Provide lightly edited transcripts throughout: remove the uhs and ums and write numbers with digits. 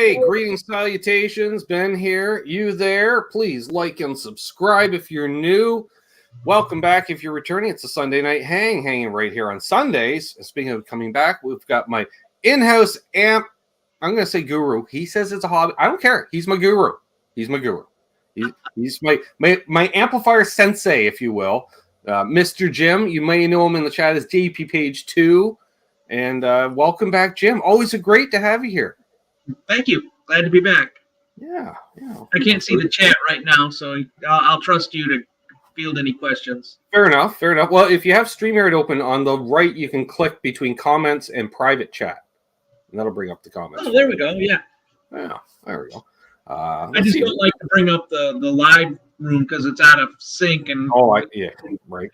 Hey, greetings, salutations. Ben here. You there? Please like and subscribe if you're new. Welcome back if you're returning. It's a Sunday night hanging right here on Sundays. And speaking of coming back, we've got my in-house amp. I'm going to say guru. He says it's a hobby. I don't care. He's my guru. He's my guru. He's my amplifier sensei, if you will. Mr. Jim, you may know him in the chat as Jppagetoo. And welcome back, Jim. Always great to have you here. Thank you. Glad to be back. Yeah. I can't see the chat right now, so I'll trust you to field any questions. Fair enough. Well, if you have StreamYard open on the right, you can click between comments and private chat. And that'll bring up the comments. Oh, there we go. Yeah. Yeah, there we go. I just don't like to bring up the live room because it's out of sync. And yeah, right.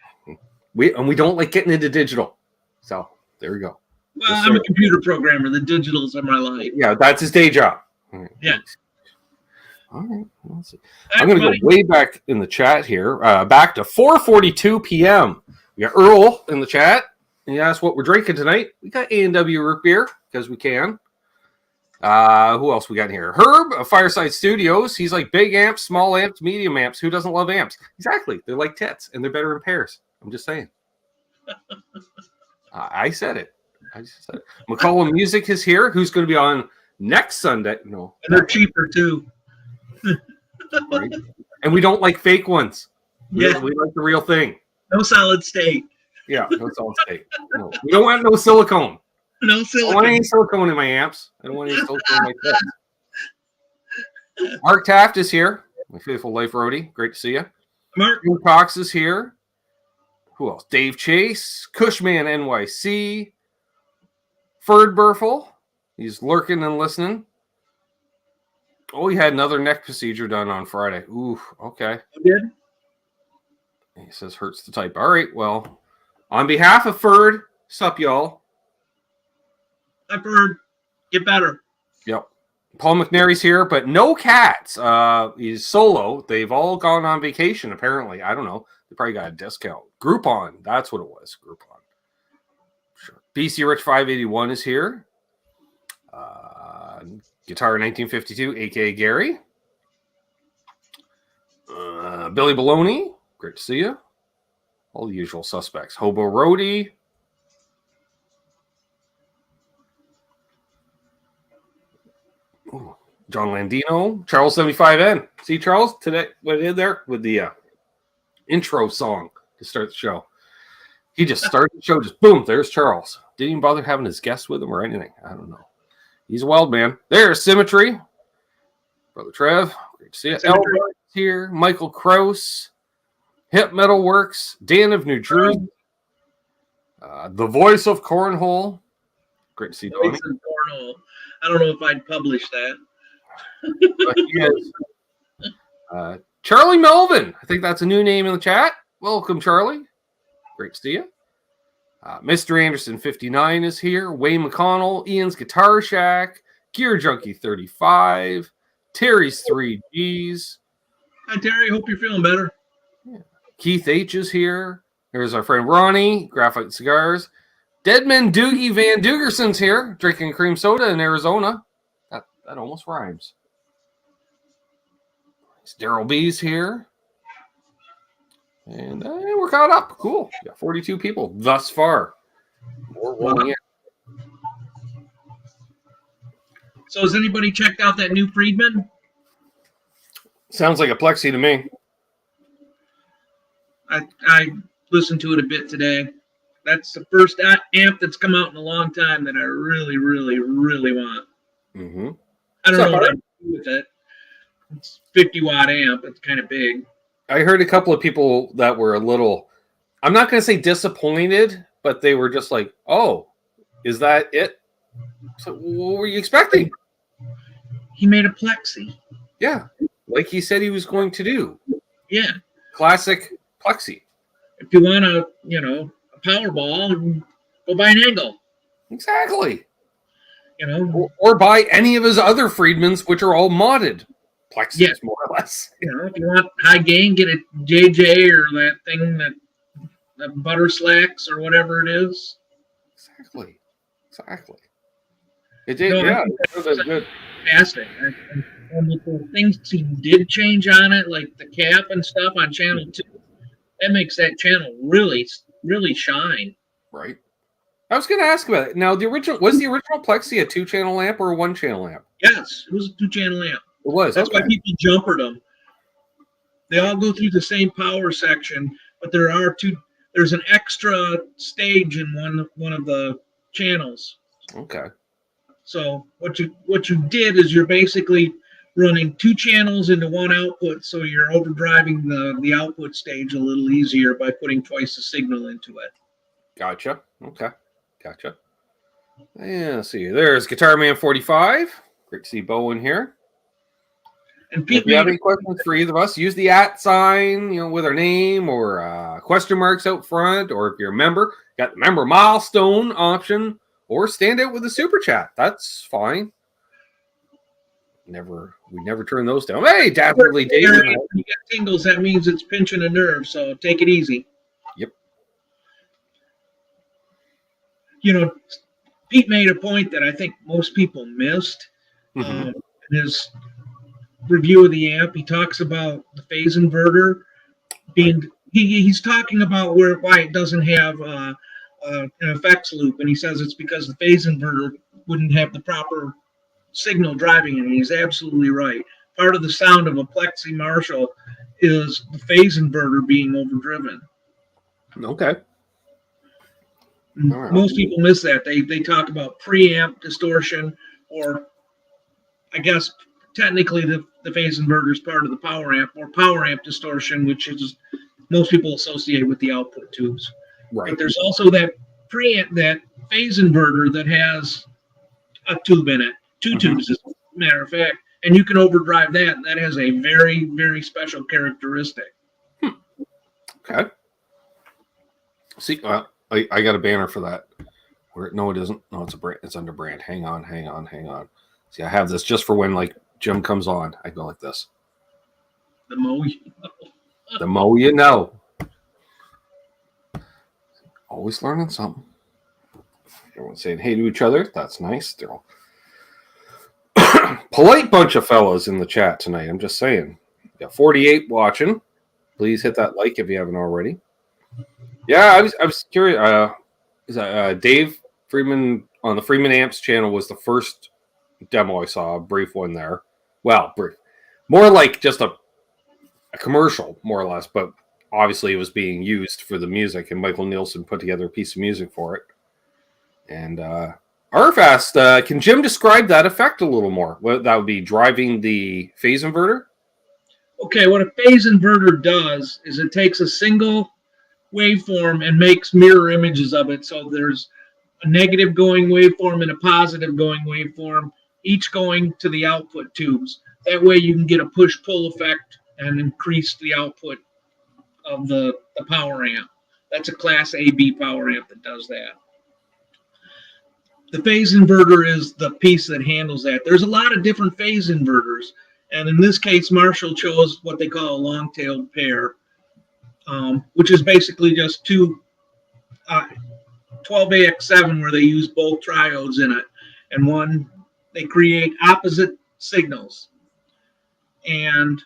We don't like getting into digital. So there we go. Well, I'm a computer programmer. The digitals are my life. Yeah, that's his day job. Right. Yeah. All right. Let's see. I'm going to go way back in the chat here. Back to 4:42 p.m. We got Earl in the chat. And he asked what we're drinking tonight. We got A&W root beer because we can. Who else we got in here? Herb of Fireside Studios. He's like big amps, small amps, medium amps. Who doesn't love amps? Exactly. They're like tits, and they're better in pairs. I'm just saying. I said it. McCollum Music is here. Who's going to be on next Sunday? No. And they're cheaper, too. Right? And we don't like fake ones. We like the real thing. No solid state. Yeah, no solid state. No. We don't want no silicone. No silicone. I don't want any silicone in my amps. I don't want any silicone in my pits. Mark Taft is here. My faithful life roadie. Great to see you. Mark Cox is here. Who else? Dave Chase. Cushman NYC. Ferd Burfel. He's lurking and listening. Oh, he had another neck procedure done on Friday. Ooh, okay. You did? He says hurts to type. All right, well, on behalf of Ferd, sup, y'all? Hi, Ferd. Get better. Yep. Paul McNary's here, but no cats. He's solo. They've all gone on vacation, apparently. I don't know. They probably got a discount. Groupon. That's what it was. Groupon. Sure. BC Rich 581 is here. Guitar 1952, a.k.a. Gary. Billy Baloney. Great to see you. All the usual suspects. Hobo Roadie. Ooh, John Landino. Charles 75N. See, Charles, today, what I did there with the intro song to start the show. He just started the show, just boom, there's Charles. Didn't even bother having his guest with him or anything. I don't know. He's a wild man. There's Symmetry. Brother Trev. Great to see you. Elbert here. Michael Krause. Hip Metal Works. Dan of New Jersey. The Voice of Cornhole. Great to see you. I don't know if I'd publish that. Charlie Melvin. I think that's a new name in the chat. Welcome, Charlie. Great to see you. Mr. Anderson 59 is here. Wayne McConnell, Ian's Guitar Shack, Gear Junkie 35, Terry's 3Gs. Hi, Terry. Hope you're feeling better. Yeah. Keith H is here. There's our friend Ronnie, Graphite Cigars. Deadman Doogie Van Dugerson's here, drinking cream soda in Arizona. That almost rhymes. Daryl B's here. And we're caught up. Cool. Got 42 people thus far. More rolling in. So has anybody checked out that new Friedman? Sounds like a Plexi to me. I listened to it a bit today. That's the first amp that's come out in a long time that I really, really, really want. Mm-hmm. I don't know what I do with it. It's 50-watt amp. It's kind of big. I heard a couple of people that were a little, I'm not going to say disappointed, but they were just like, oh, is that it? So what were you expecting? He made a Plexi. Yeah, like he said he was going to do. Yeah. Classic Plexi. If you want a Powerball, go buy an Angle. Exactly. Or buy any of his other Friedmans, which are all modded Plexis, more or less. If you want high gain, get a JJ or that thing that Butter Slacks or whatever it is. Exactly. It did, yeah. It was good. fantastic. And with the things he did change on it, like the cap and stuff on channel 2, that makes that channel really, really shine. Right. I was going to ask about it. Now, the original Plexi a 2-channel amp or a 1-channel amp? Yes, it was a 2-channel amp. It was. That's why people jumpered them. They all go through the same power section, but there's an extra stage in one of the channels. Okay. So what you did is you're basically running 2 channels into one output, so you're overdriving the output stage a little easier by putting twice the signal into it. Gotcha. Okay. Gotcha. Yeah, let's see. There's Guitar Man 45. Great to see Bo in here. And Pete, if you have any questions for either of us, use the @ sign, with our name or question marks out front. Or if you're a member, got the member milestone option, or stand out with a super chat. That's fine. We never turn those down. Hey, definitely, David. When you get tingles, that means it's pinching a nerve. So take it easy. Yep. Pete made a point that I think most people missed in his review of the amp. He talks about the phase inverter being. He's talking about why it doesn't have an effects loop, and he says it's because the phase inverter wouldn't have the proper signal driving it. And he's absolutely right. Part of the sound of a Plexi Marshall is the phase inverter being overdriven. Okay. Right. Most people miss that. They talk about preamp distortion, or I guess technically the phase inverter is part of the power amp, or power amp distortion, which is most people associate with the output tubes. Right. But there's also that phase inverter that has a tube in it, 2 tubes as a matter of fact, and you can overdrive that, and that has a very, very special characteristic. Okay. See, I got a banner for that. No, it isn't. No, it's a brand. It's under brand. Hang on. See, I have this just for when Jim comes on. I go like this. The mo you know. The mo you know. Always learning something. Everyone's saying hey to each other. That's nice. They're all polite bunch of fellows in the chat tonight. I'm just saying. We got 48 watching. Please hit that like if you haven't already. Yeah, I was curious. Is that Dave Freeman on the Freeman Amps channel was the first demo I saw, a brief one there. Well, brief. More like just a commercial, more or less, but obviously it was being used for the music, and Michael Nielsen put together a piece of music for it. And Arf asked, can Jim describe that effect a little more? What that would be driving the phase inverter? Okay, what a phase inverter does is it takes a single waveform and makes mirror images of it. So there's a negative going waveform and a positive going waveform, each going to the output tubes. That way you can get a push-pull effect and increase the output of the power amp. That's a class AB power amp that does that. The phase inverter is the piece that handles that. There's a lot of different phase inverters, and in this case, Marshall chose what they call a long-tailed pair, which is basically just 2 12AX7 where they use both triodes in it, and one they create opposite signals. And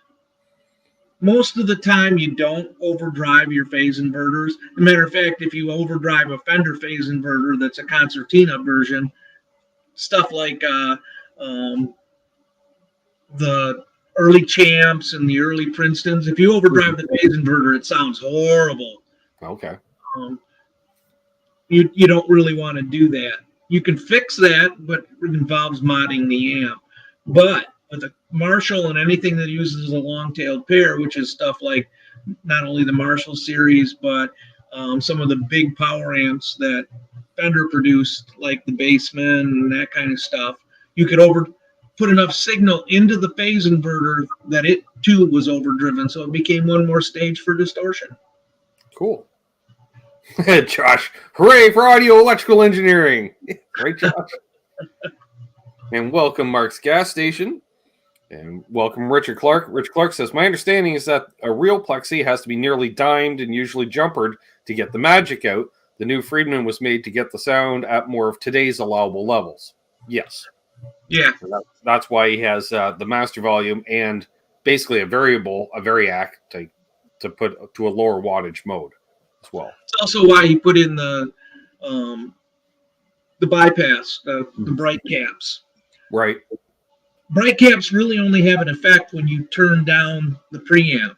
most of the time you don't overdrive your phase inverters. As a matter of fact, if you overdrive a Fender phase inverter that's a concertina version, stuff like the early Champs and the early Princetons, if you overdrive the phase inverter, it sounds horrible. Okay. You don't really want to do that. You can fix that, but it involves modding the amp. But with a Marshall and anything that uses a long-tailed pair, which is stuff like not only the Marshall series, but some of the big power amps that Fender produced, like the Bassman and that kind of stuff, you could put enough signal into the phase inverter that it too was overdriven, so it became one more stage for distortion. Cool. Josh, hooray for audio electrical engineering. Right, Josh? And welcome, Mark's Gas Station. And welcome, Richard Clark. Richard Clark says, my understanding is that a real Plexi has to be nearly dimed and usually jumpered to get the magic out. The new Friedman was made to get the sound at more of today's allowable levels. Yes. Yeah. That's why he has the master volume and basically a variac to put to a lower wattage mode as well. It's also why he put in the bypass, the bright caps. Right. Bright caps really only have an effect when you turn down the preamp,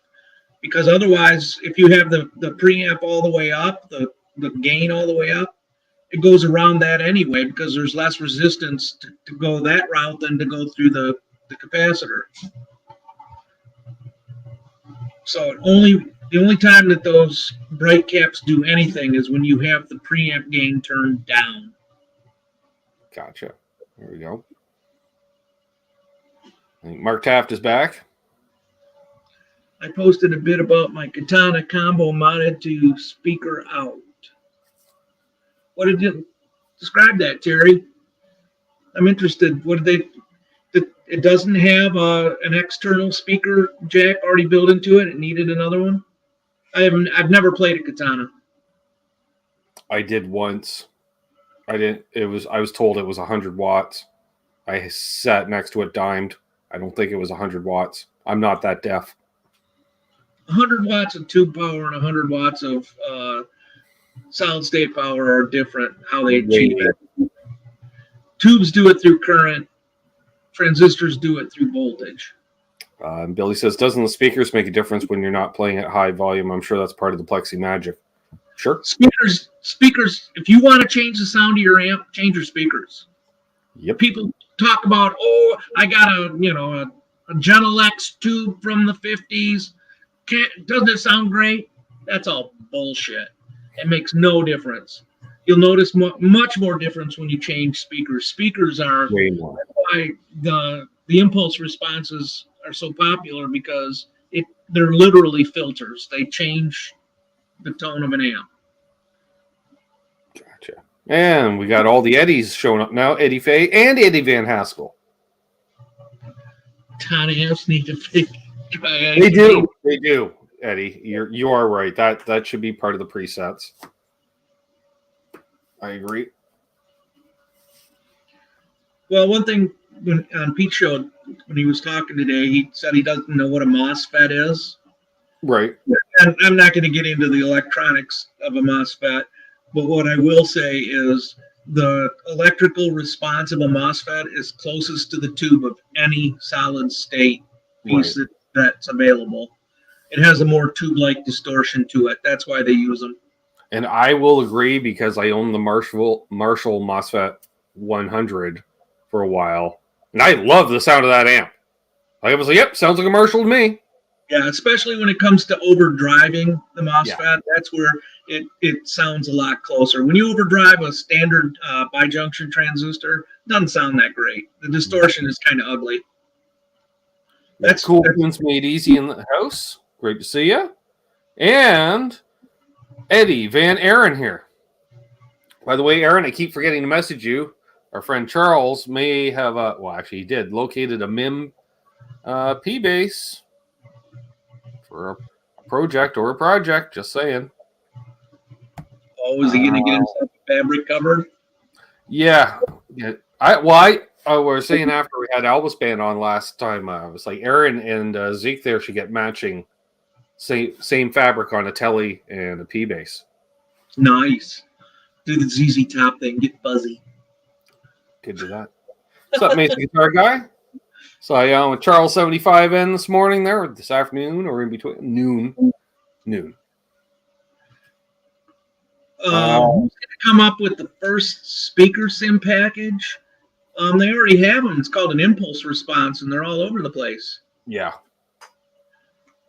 because otherwise, if you have the preamp all the way up, the gain all the way up, it goes around that anyway because there's less resistance to go that route than to go through the capacitor. So the only time that those bright caps do anything is when you have the preamp gain turned down. Gotcha. There we go. I think Mark Taft is back. I posted a bit about my Katana combo modded to speaker out. What did you describe that, Terry? I'm interested. What did they? It doesn't have an external speaker jack already built into it. It needed another one. I've never played a Katana. I did once. I didn't. I was told it was 100 watts. I sat next to it, dimed. I don't think it was 100 watts. I'm not that deaf. 100 watts of tube power and 100 watts of solid state power are different. How they achieve it. Tubes do it through current. Transistors do it through voltage. Billy says, doesn't the speakers make a difference when you're not playing at high volume? I'm sure that's part of the Plexi magic. Sure. Speakers. If you want to change the sound of your amp, change your speakers. Yep. People talk about, I got a Gentle X tube from the 50s. Doesn't it sound great? That's all bullshit. It makes no difference. You'll notice much more difference when you change speakers. Speakers are why the impulse responses are so popular, because they're literally filters. They change the tone of an amp. Gotcha. And we got all the Eddies showing up now. Eddie Fay and Eddie Van Haskell. Tiny amps need to fix. They do, Eddie. You are right. That should be part of the presets. I agree. Well, one thing on Pete Show, when he was talking today, he said he doesn't know what a MOSFET is. Right. And I'm not going to get into the electronics of a MOSFET, but what I will say is the electrical response of a MOSFET is closest to the tube of any solid state piece that's available. It has a more tube-like distortion to it. That's why they use them. And I will agree, because I owned the Marshall MOSFET 100 for a while, and I love the sound of that amp. I was like, yep, sounds like a Marshall to me. Yeah, especially when it comes to overdriving the MOSFET, that's where it sounds a lot closer. When you overdrive a standard bijunction transistor, it doesn't sound that great. The distortion is kind of ugly. That's cool. It's made easy in the house. Great to see you. And Eddie Van Aaron here. By the way, Aaron, I keep forgetting to message you. Our friend Charles may have he did located a MIM P bass for a project. Just saying. Oh, is he going to get himself a fabric cover? Yeah. I was saying after we had Elvis Band on last time, I was like, Aaron and Zeke there should get matching same fabric on a Telly and a P bass. Nice. Do the ZZ Top thing, get fuzzy. Could do that. What's up, Mason Guitar Guy? So I with Charles 75 in this morning there, or this afternoon, or in between noon. Who's going to come up with the first speaker sim package? They already have them. It's called an impulse response, and they're all over the place. Yeah.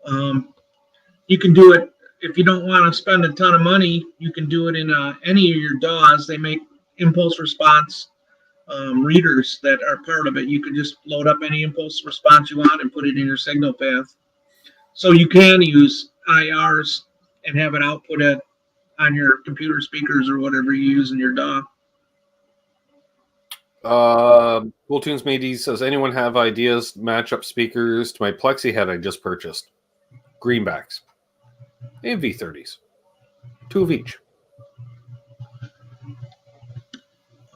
You can do it if you don't want to spend a ton of money. You can do it in any of your DAWs. They make impulse response readers that are part of it. You can just load up any impulse response you want and put it in your signal path. So you can use IRs and have it output on your computer speakers or whatever you use in your DAW. Cool Tunes Matey says, anyone have ideas to match up speakers to my Plexi head I just purchased? Greenbacks. And V30s. 2 of each.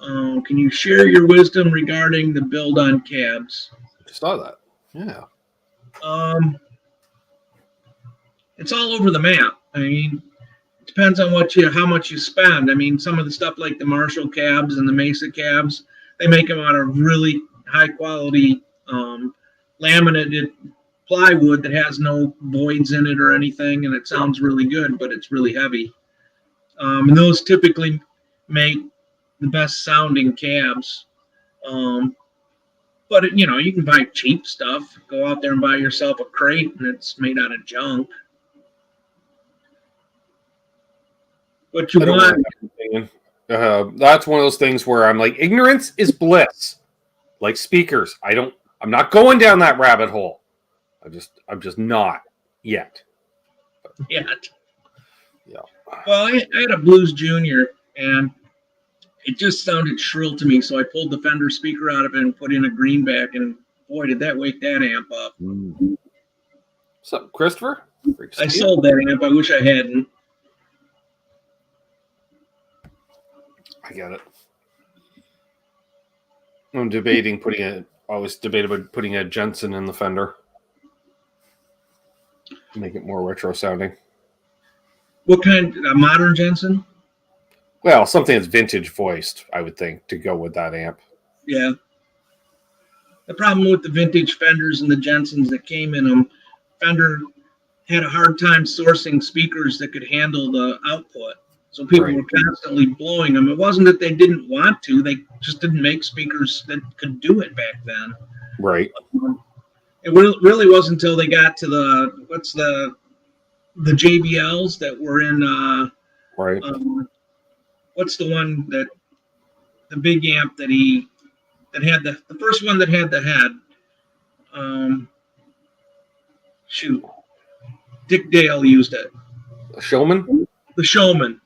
Can you share your wisdom regarding the build on cabs? Just saw that. Yeah. It's all over the map. I mean, it depends on how much you spend. I mean, some of the stuff like the Marshall cabs and the Mesa cabs, they make them out of really high quality laminated plywood that has no voids in it or anything, and it sounds really good, but it's really heavy. And those typically make the best sounding cabs. But you know, you can buy cheap stuff. Go out there and buy yourself a crate, and it's made out of junk. What you want? That's one of those things where I'm like, ignorance is bliss. Like speakers, I'm not going down that rabbit hole. I'm just not yet. Yet. Yeah. Well, I had a Blues Junior, and it just sounded shrill to me, so I pulled the Fender speaker out of it and put in a greenback, and boy, did that wake that amp up. What's up, Christopher? I sold that amp. I wish I hadn't. I get it. I'm debating always debate about putting a Jensen in the Fender. Make it more retro sounding. What kind? A modern Jensen? Well, something that's vintage voiced, I would think, to go with that amp. Yeah. The problem with the vintage Fenders and the Jensens that came in them, Fender had a hard time sourcing speakers that could handle the output. So people were constantly blowing them. It wasn't that they didn't want to; they just didn't make speakers that could do it back then. Right. It really wasn't until they got to the JBLs that were in. Right. What's the one that the big amp that had the first one that had the head? Dick Dale used it. The Showman. The Showman.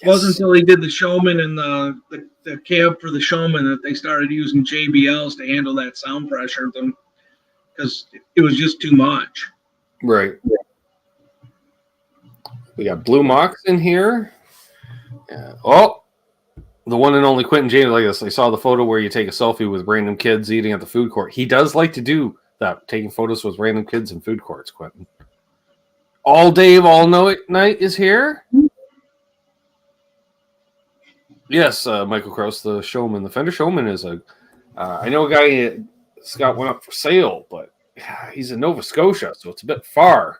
It wasn't until he did the Showman and the cab for the Showman that they started using JBLs to handle that sound pressure, because it was just too much. Right. We got Blue Mox in here. Oh, the one and only Quentin James. Like this, I saw the photo where you take a selfie with random kids eating at the food court. He does like to do that, taking photos with random kids in food courts, Quentin. All Dave, all night is here. Yes, Michael Krause, the Showman. The Fender Showman is I know a guy that's got one up for sale, but he's in Nova Scotia, so it's a bit far.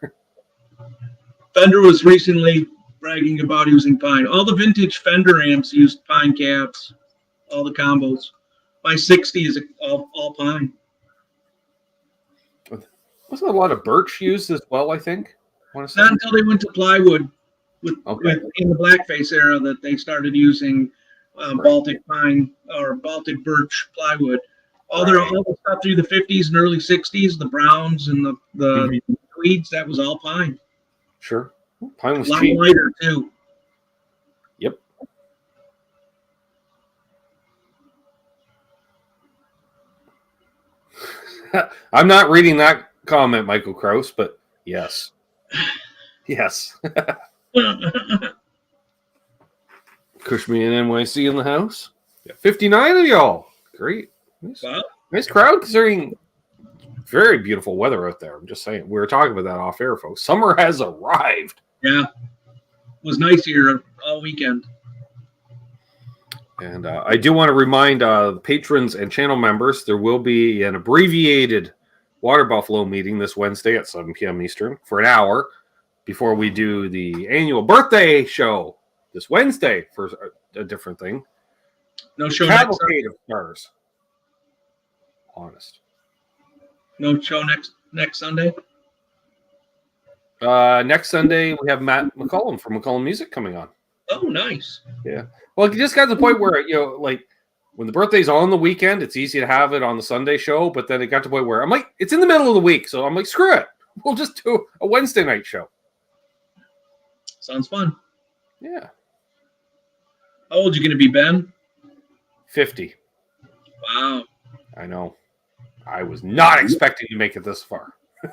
Fender was recently bragging about using pine. All the vintage Fender amps used pine cabs, all the combos. My 60 is all pine. Wasn't a lot of birch used as well, I think? Not until they went to plywood in the blackface era that they started using Baltic pine or Baltic birch plywood. All the stuff through the 50s and early 60s, the browns and the tweeds, that was all pine. Sure. Pine was a lot cheap. lighter too. Yep. I'm not reading that comment, Michael Krause, but yes. Yes. Cushman and NYC in the house. Yeah, 59 of y'all. Great. Nice crowd considering very beautiful weather out there. I'm just saying. We were talking about that off air, folks. Summer has arrived. Yeah. It was nice here all weekend. And I do want to remind the patrons and channel members there will be an abbreviated Water Buffalo meeting this Wednesday at 7 p.m. Eastern for an hour before we do the annual birthday show this Wednesday for a different thing. No show Cavalcade of Stars. Honest. No show next Sunday? Next Sunday, we have Matt McCullum from McCullum Music coming on. Oh, nice. Yeah. Well, it just got to the point where, like, when the birthday's on the weekend, it's easy to have it on the Sunday show, but then it got to the point where I'm like, it's in the middle of the week, so I'm like, screw it. We'll just do a Wednesday night show. Sounds fun. Yeah. How old are you going to be, Ben? 50. Wow. I know. I was not expecting to make it this far. If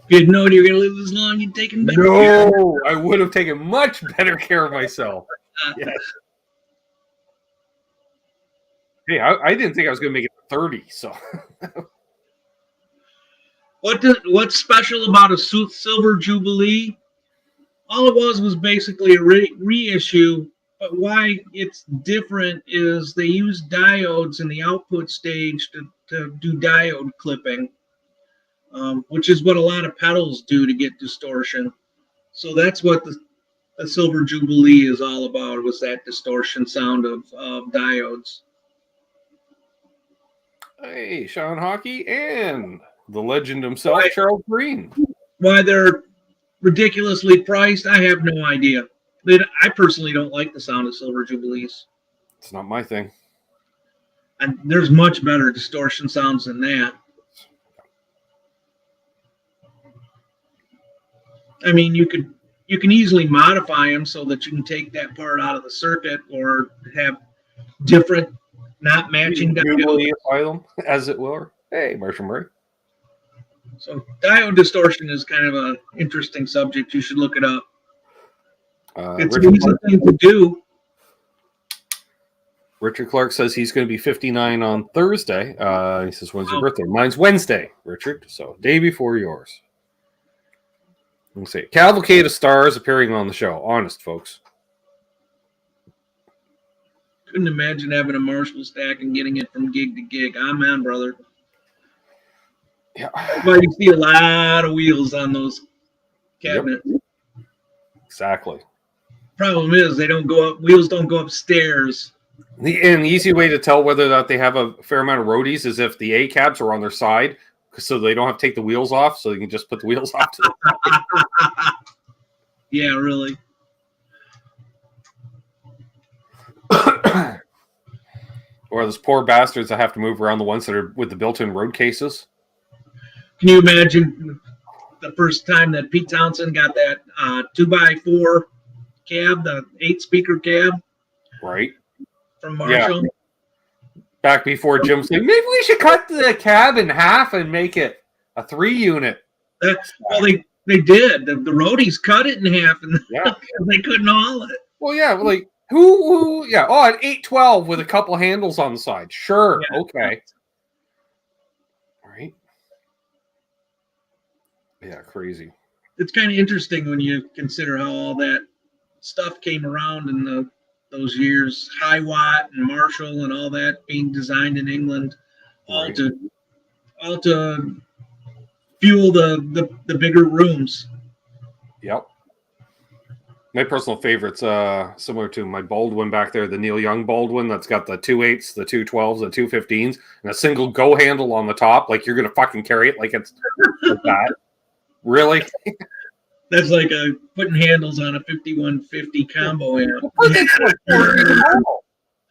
you'd known you were going to live this long, you'd taken better care. No, I would have taken much better care of myself. Yes. Hey, I didn't think I was going to make it to 30. So what's special about a Silver Jubilee? All it was basically a reissue. But why it's different is they use diodes in the output stage to do diode clipping, which is what a lot of pedals do to get distortion. So that's what the Silver Jubilee is all about, was that distortion sound of diodes. hey, Sean Hockey and the legend himself, Charles Green. Why they're ridiculously priced, I have no idea. I personally don't like the sound of Silver Jubilees. It's not my thing. And there's much better distortion sounds than that. I mean, you can easily modify them so that you can take that part out of the circuit or have different, not matching diodes, as it were. Hey, Marshall Murray. So diode distortion is kind of an interesting subject. You should look it up. It's an easy thing to do. Richard Clark says he's going to be 59 on Thursday. He says, when's your birthday? Mine's Wednesday, Richard. So day before yours. Let's see. Cavalcade of stars appearing on the show. Honest, folks. Couldn't imagine having a Marshall stack and getting it from gig to gig. Amen, brother. Yeah. But you see a lot of wheels on those cabinets. Yep. Exactly. Problem is they don't go up. Wheels don't go upstairs. And the easy way to tell whether or not they have a fair amount of roadies is if the A cabs are on their side, so they don't have to take the wheels off, so you can just put the wheels off to the side. Yeah, really. Or those poor bastards that have to move around the ones that are with the built-in road cases. Can you imagine the first time that Pete Townsend got that 2x4 cab, the 8-speaker cab? Right. From Marshall? Yeah. Back before Jim said, maybe we should cut the cab in half and make it a 3-unit. Well, they did. The roadies cut it in half, and yeah. They couldn't haul it. Well, yeah, like, who, yeah, oh, an 812 with a couple handles on the side. Sure, yeah. Okay. Right. Yeah, crazy. It's kind of interesting when you consider how all that stuff came around in those years. High Watt and Marshall and all that being designed in England, all to fuel the bigger rooms. Yep. My personal favorite's similar to my Baldwin back there, the Neil Young Baldwin that's got the 2.8s, the 2.12s, the 2.15s, and a single go handle on the top. Like you're going to fucking carry it like it's like that. Really? That's like putting handles on a 5150 combo amp.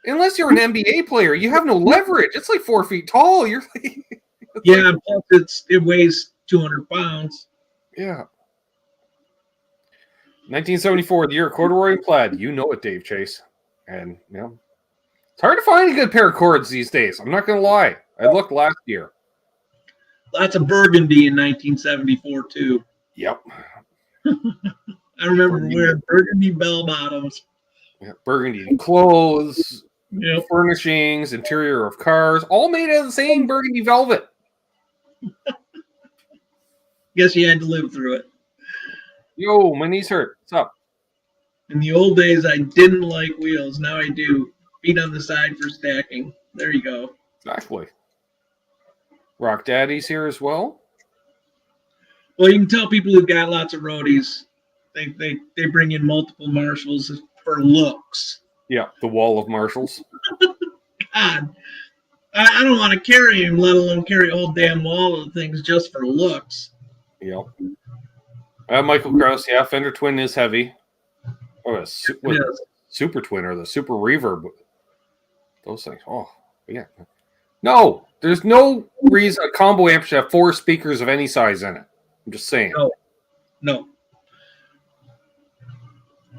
Unless you're an NBA player, you have no leverage. It's like 4 feet tall. You're like, yeah, plus it weighs 200 pounds. Yeah. 1974, the year of corduroy and plaid. You know it, Dave Chase. And, you know, it's hard to find a good pair of cords these days. I'm not going to lie. I looked last year. Lots of burgundy in 1974, too. Yep. I remember wearing burgundy bell bottoms. Yeah, burgundy clothes, yep. Furnishings, interior of cars, all made out of the same burgundy velvet. Guess you had to live through it. Yo, my knees hurt. What's up? In the old days, I didn't like wheels. Now I do. Feet on the side for stacking. There you go. Exactly. Rock Daddy's here as well. Well, you can tell people who've got lots of roadies, they bring in multiple Marshalls for looks. Yeah, the wall of Marshalls. God, I don't want to carry him, let alone carry a whole damn wall of things just for looks. Yep. Michael Krause, yeah, Fender Twin is heavy. Oh, Super Twin or the Super Reverb. Those things. Oh, yeah. No, there's no reason a combo amp should have 4 speakers of any size in it. I'm just saying. No.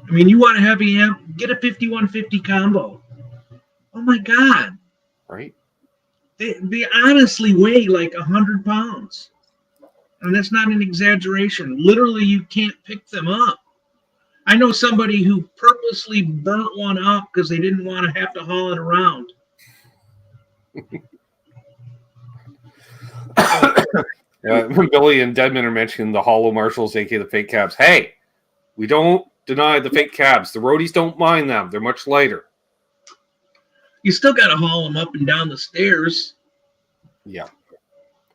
I mean, you want a heavy amp? Get a 5150 combo. Oh my God. Right. They honestly weigh like 100 pounds. And that's not an exaggeration. Literally, you can't pick them up. I know somebody who purposely burnt one up because they didn't want to have to haul it around. Billy and Deadman are mentioning the hollow Marshalls, aka the fake cabs. Hey, we don't deny the fake cabs. The roadies don't mind them. They're much lighter. You still got to haul them up and down the stairs. Yeah.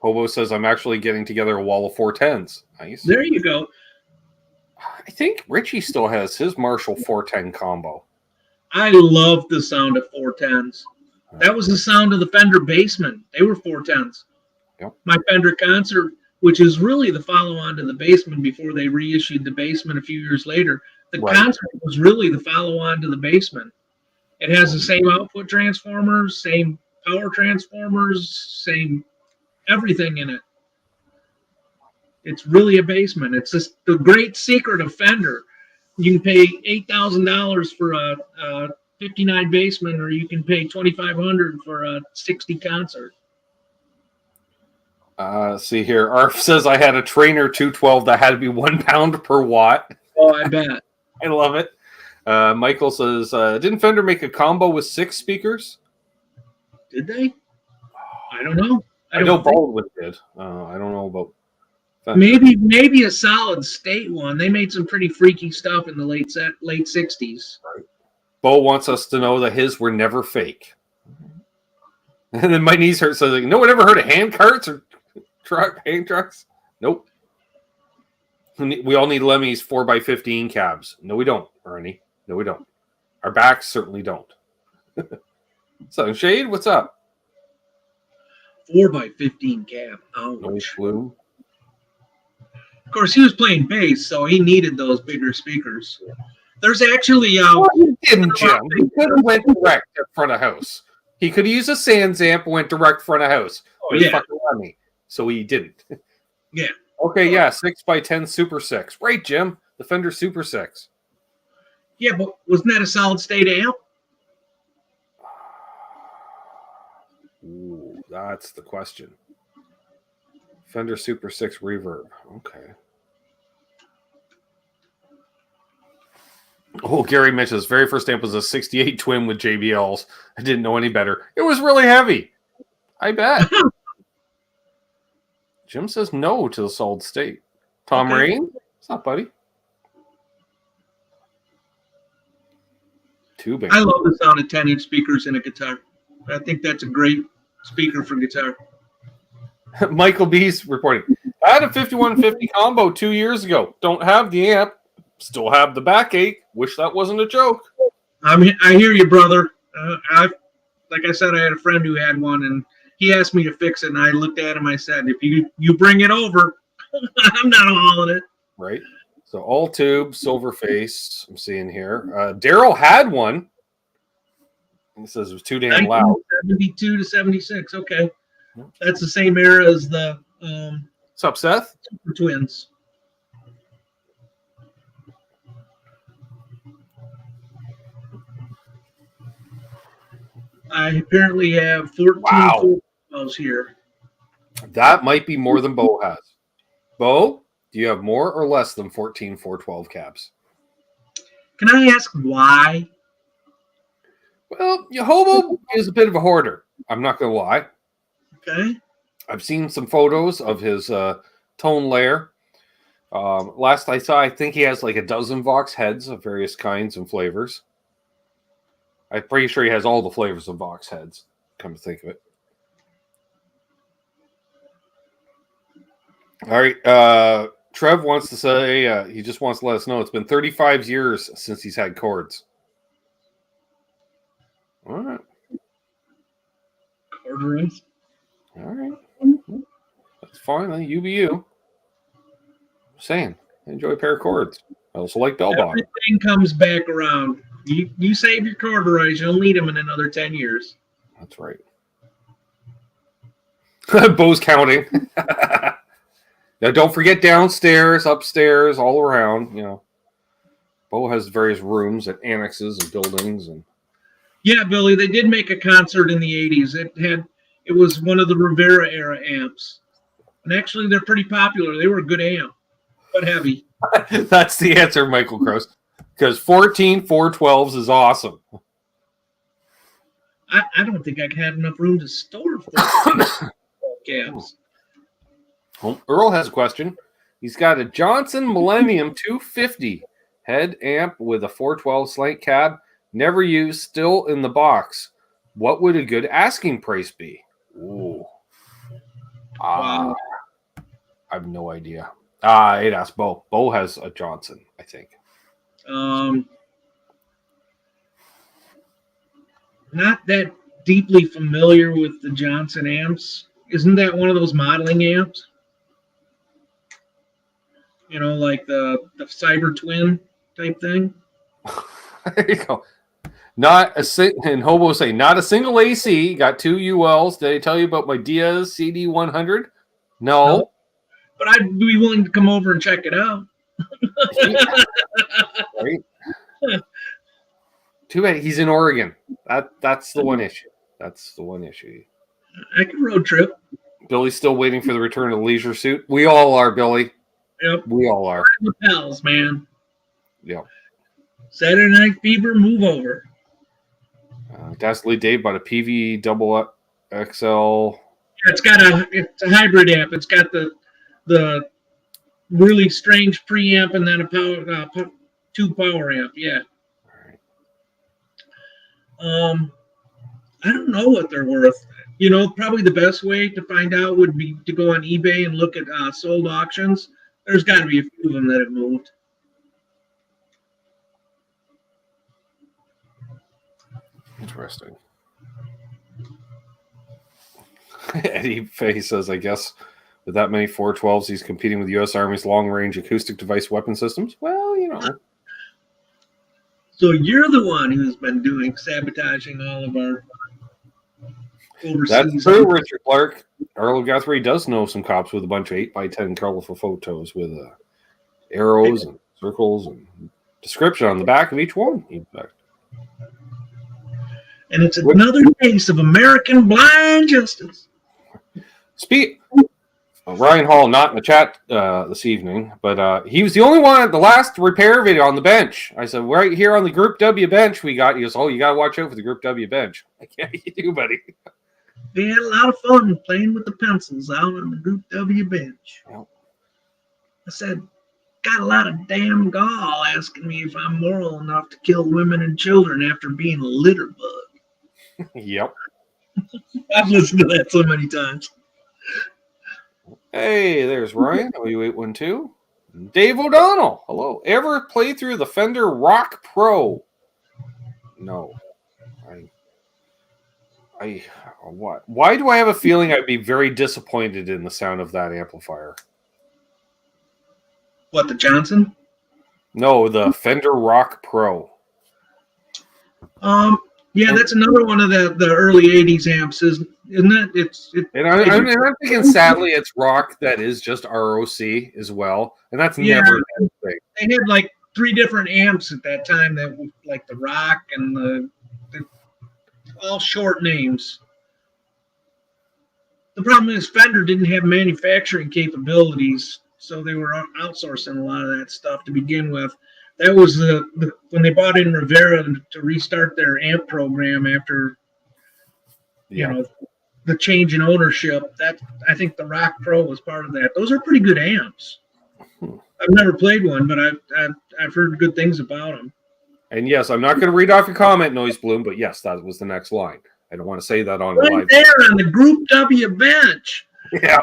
Hobo says, I'm actually getting together a wall of 410s. Nice. There you go. I think Richie still has his Marshall 410 combo. I love the sound of 410s. That was the sound of the Fender Bassman. They were 410s. Yep. My Fender Concert, which is really the follow-on to the Bassman before they reissued the Bassman a few years later. The Concert was really the follow-on to the Bassman. It has the same output transformers, same power transformers, same everything in it. It's really a Bassman. It's just the great secret of Fender. You can pay $8,000 for a 59 Bassman, or you can pay $2,500 for a 60 Concert. See here. Arf says I had a Trainer 212 that had to be 1 pound per watt. Oh, I bet. I love it. Michael says, didn't Fender make a combo with 6 speakers? Did they? I don't know. I know Baldwin did. I don't know about Fender. Maybe a solid state one. They made some pretty freaky stuff in the late 60s. Right. Bo wants us to know that his were never fake. And then my knees hurt. So like, no one ever heard of hand carts or hand trucks? Nope. We all need Lemmy's 4x15 cabs. No, we don't, Ernie. No, we don't. Our backs certainly don't. So, Shade, what's up? 4x15 cab. Ouch. No clue. Of course, he was playing bass, so he needed those bigger speakers. There's actually he didn't, Jim. He could have went direct at front of house. He could have used a Sans amp and went direct front of house. Oh, yeah. So he didn't. Yeah. Okay, yeah, 6x10 Super 6. Right, Jim. The Fender Super 6. Yeah, but wasn't that a solid state amp? Ooh, that's the question. Fender Super 6 reverb. Okay. Oh, Gary mentions his very first amp was a 68 Twin with JBLs. I didn't know any better. It was really heavy. I bet. Jim says no to the solid state. Tom Rain? What's up, buddy? Too big. I love the sound of 10-inch speakers in a guitar. I think that's a great speaker for guitar. Michael B's reporting. I had a 5150 combo 2 years ago. Don't have the amp. Still have the backache. Wish that wasn't a joke. I hear you, brother. Like I said, I had a friend who had one, and he asked me to fix it, and I looked at him. I said, if you bring it over, I'm not hauling it. Right. So all tube, silver face. I'm seeing here. Daryl had one. He says it was too damn loud. 72 to 76. Okay. That's the same era as the What's up, Seth? Super Twins. I apparently have 14 412s here. That might be more than Bo has. Bo, do you have more or less than 14 412 cabs? Can I ask why? Well, Hobo is a bit of a hoarder. I'm not going to lie. Okay. I've seen some photos of his tone layer. Last I saw, I think he has like a dozen Vox heads of various kinds and flavors. I'm pretty sure he has all the flavors of Vox heads, come to think of it. All right. Trev wants to say, he just wants to let us know it's been 35 years since he's had chords. All right. Corduroys. All right. That's fine. You be you. I'm saying, enjoy a pair of chords. I also like bell bottom. Everything comes back around. You save your corduroys, you'll need them in another 10 years. That's right. Bo's counting. Now, don't forget downstairs, upstairs, all around. Bo has various rooms and annexes and buildings. And yeah, Billy, they did make a concert in the 80s. It was one of the Rivera era amps. And actually, they're pretty popular. They were a good amp, but heavy. That's the answer, Michael Cross. Because 14 412s is awesome. I don't think I could have enough room to store 13 cabs. Well, Earl has a question. He's got a Johnson Millennium 250 head amp with a 412 slant cab, never used, still in the box. What would a good asking price be? Ooh. Wow. I have no idea. I'd ask Bo. Bo has a Johnson, I think. Not that deeply familiar with the Johnson amps. Isn't that one of those modeling amps? You know, like the Cyber Twin type thing? There you go. And Hobo say, not a single AC. Got 2 ULs. Did I tell you about my Diaz CD100? No. But I'd be willing to come over and check it out. Right? Too bad he's in Oregon. That's the one issue. That's the one issue. I can road trip. Billy's still waiting for the return of the leisure suit. We all are, Billy. Yep. We all are. Lapels, man. Yep. Saturday Night Fever, move over. Dastardly Dave bought a PV double XL. It's a hybrid amp. It's got the really strange preamp and then a power 2 power amp. Yeah. All right. I don't know what they're worth. You know, probably the best way to find out would be to go on eBay and look at sold auctions. There's got to be a few of them that have moved. Interesting. Eddie Fay says, I guess with that many 412s, he's competing with the U.S. Army's long-range acoustic device weapon systems. Well, you know. So you're the one who's been doing sabotaging all of our overseas. That's true, Richard Clark. Arlo Guthrie does know some cops with a bunch of 8x10 colorful photos with arrows and circles and description on the back of each one. In fact. And it's another case of American blind justice. Ryan Hall, not in the chat this evening, but he was the only one at the last repair video on the bench. I said, right here on the Group W bench we got. He goes, oh, you got to watch out for the Group W bench. Like, yeah, you do, buddy. We had a lot of fun playing with the pencils out on the Group W bench. Yep. I said, got a lot of damn gall asking me if I'm moral enough to kill women and children after being a litter bug. Yep. I've listened to that so many times. Hey, there's Ryan, OU812. Dave O'Donnell, hello. Ever play through the Fender Rock Pro? No. Why do I have a feeling I'd be very disappointed in the sound of that amplifier? What, the Johnson? No, the Fender Rock Pro. Yeah, that's another one of the early 80s amps, isn't it? I'm thinking, sadly, it's rock that is just ROC as well. And that's never that thing. They had like 3 different amps at that time that were like the rock and the all short names. The problem is Fender didn't have manufacturing capabilities, so they were outsourcing a lot of that stuff to begin with. That was when they bought in Rivera to restart their amp program after, you know, the change in ownership. That I think the Rock Pro was part of that. Those are pretty good amps. I've never played one, but I've heard good things about them. And yes, I'm not going to read off your comment, Noise Bloom, but yes, that was the next line. I don't want to say that on right live. There on the Group W bench. Yeah.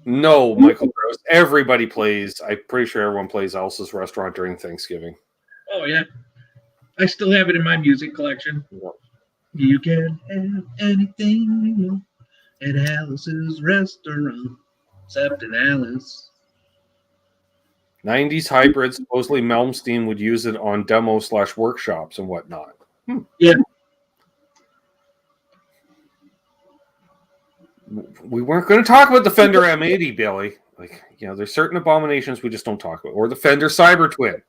No, Michael Gross. Everybody plays. I'm pretty sure everyone plays Elsa's Restaurant during Thanksgiving. Oh, yeah. I still have it in my music collection. Yep. You can have anything you want at Alice's Restaurant, except in Alice. 90s hybrids. Supposedly Malmsteen would use it on demo/workshops and whatnot. Yeah. We weren't going to talk about the Fender M80, Billy. Like, you know, there's certain abominations we just don't talk about. Or the Fender Cyber Twin.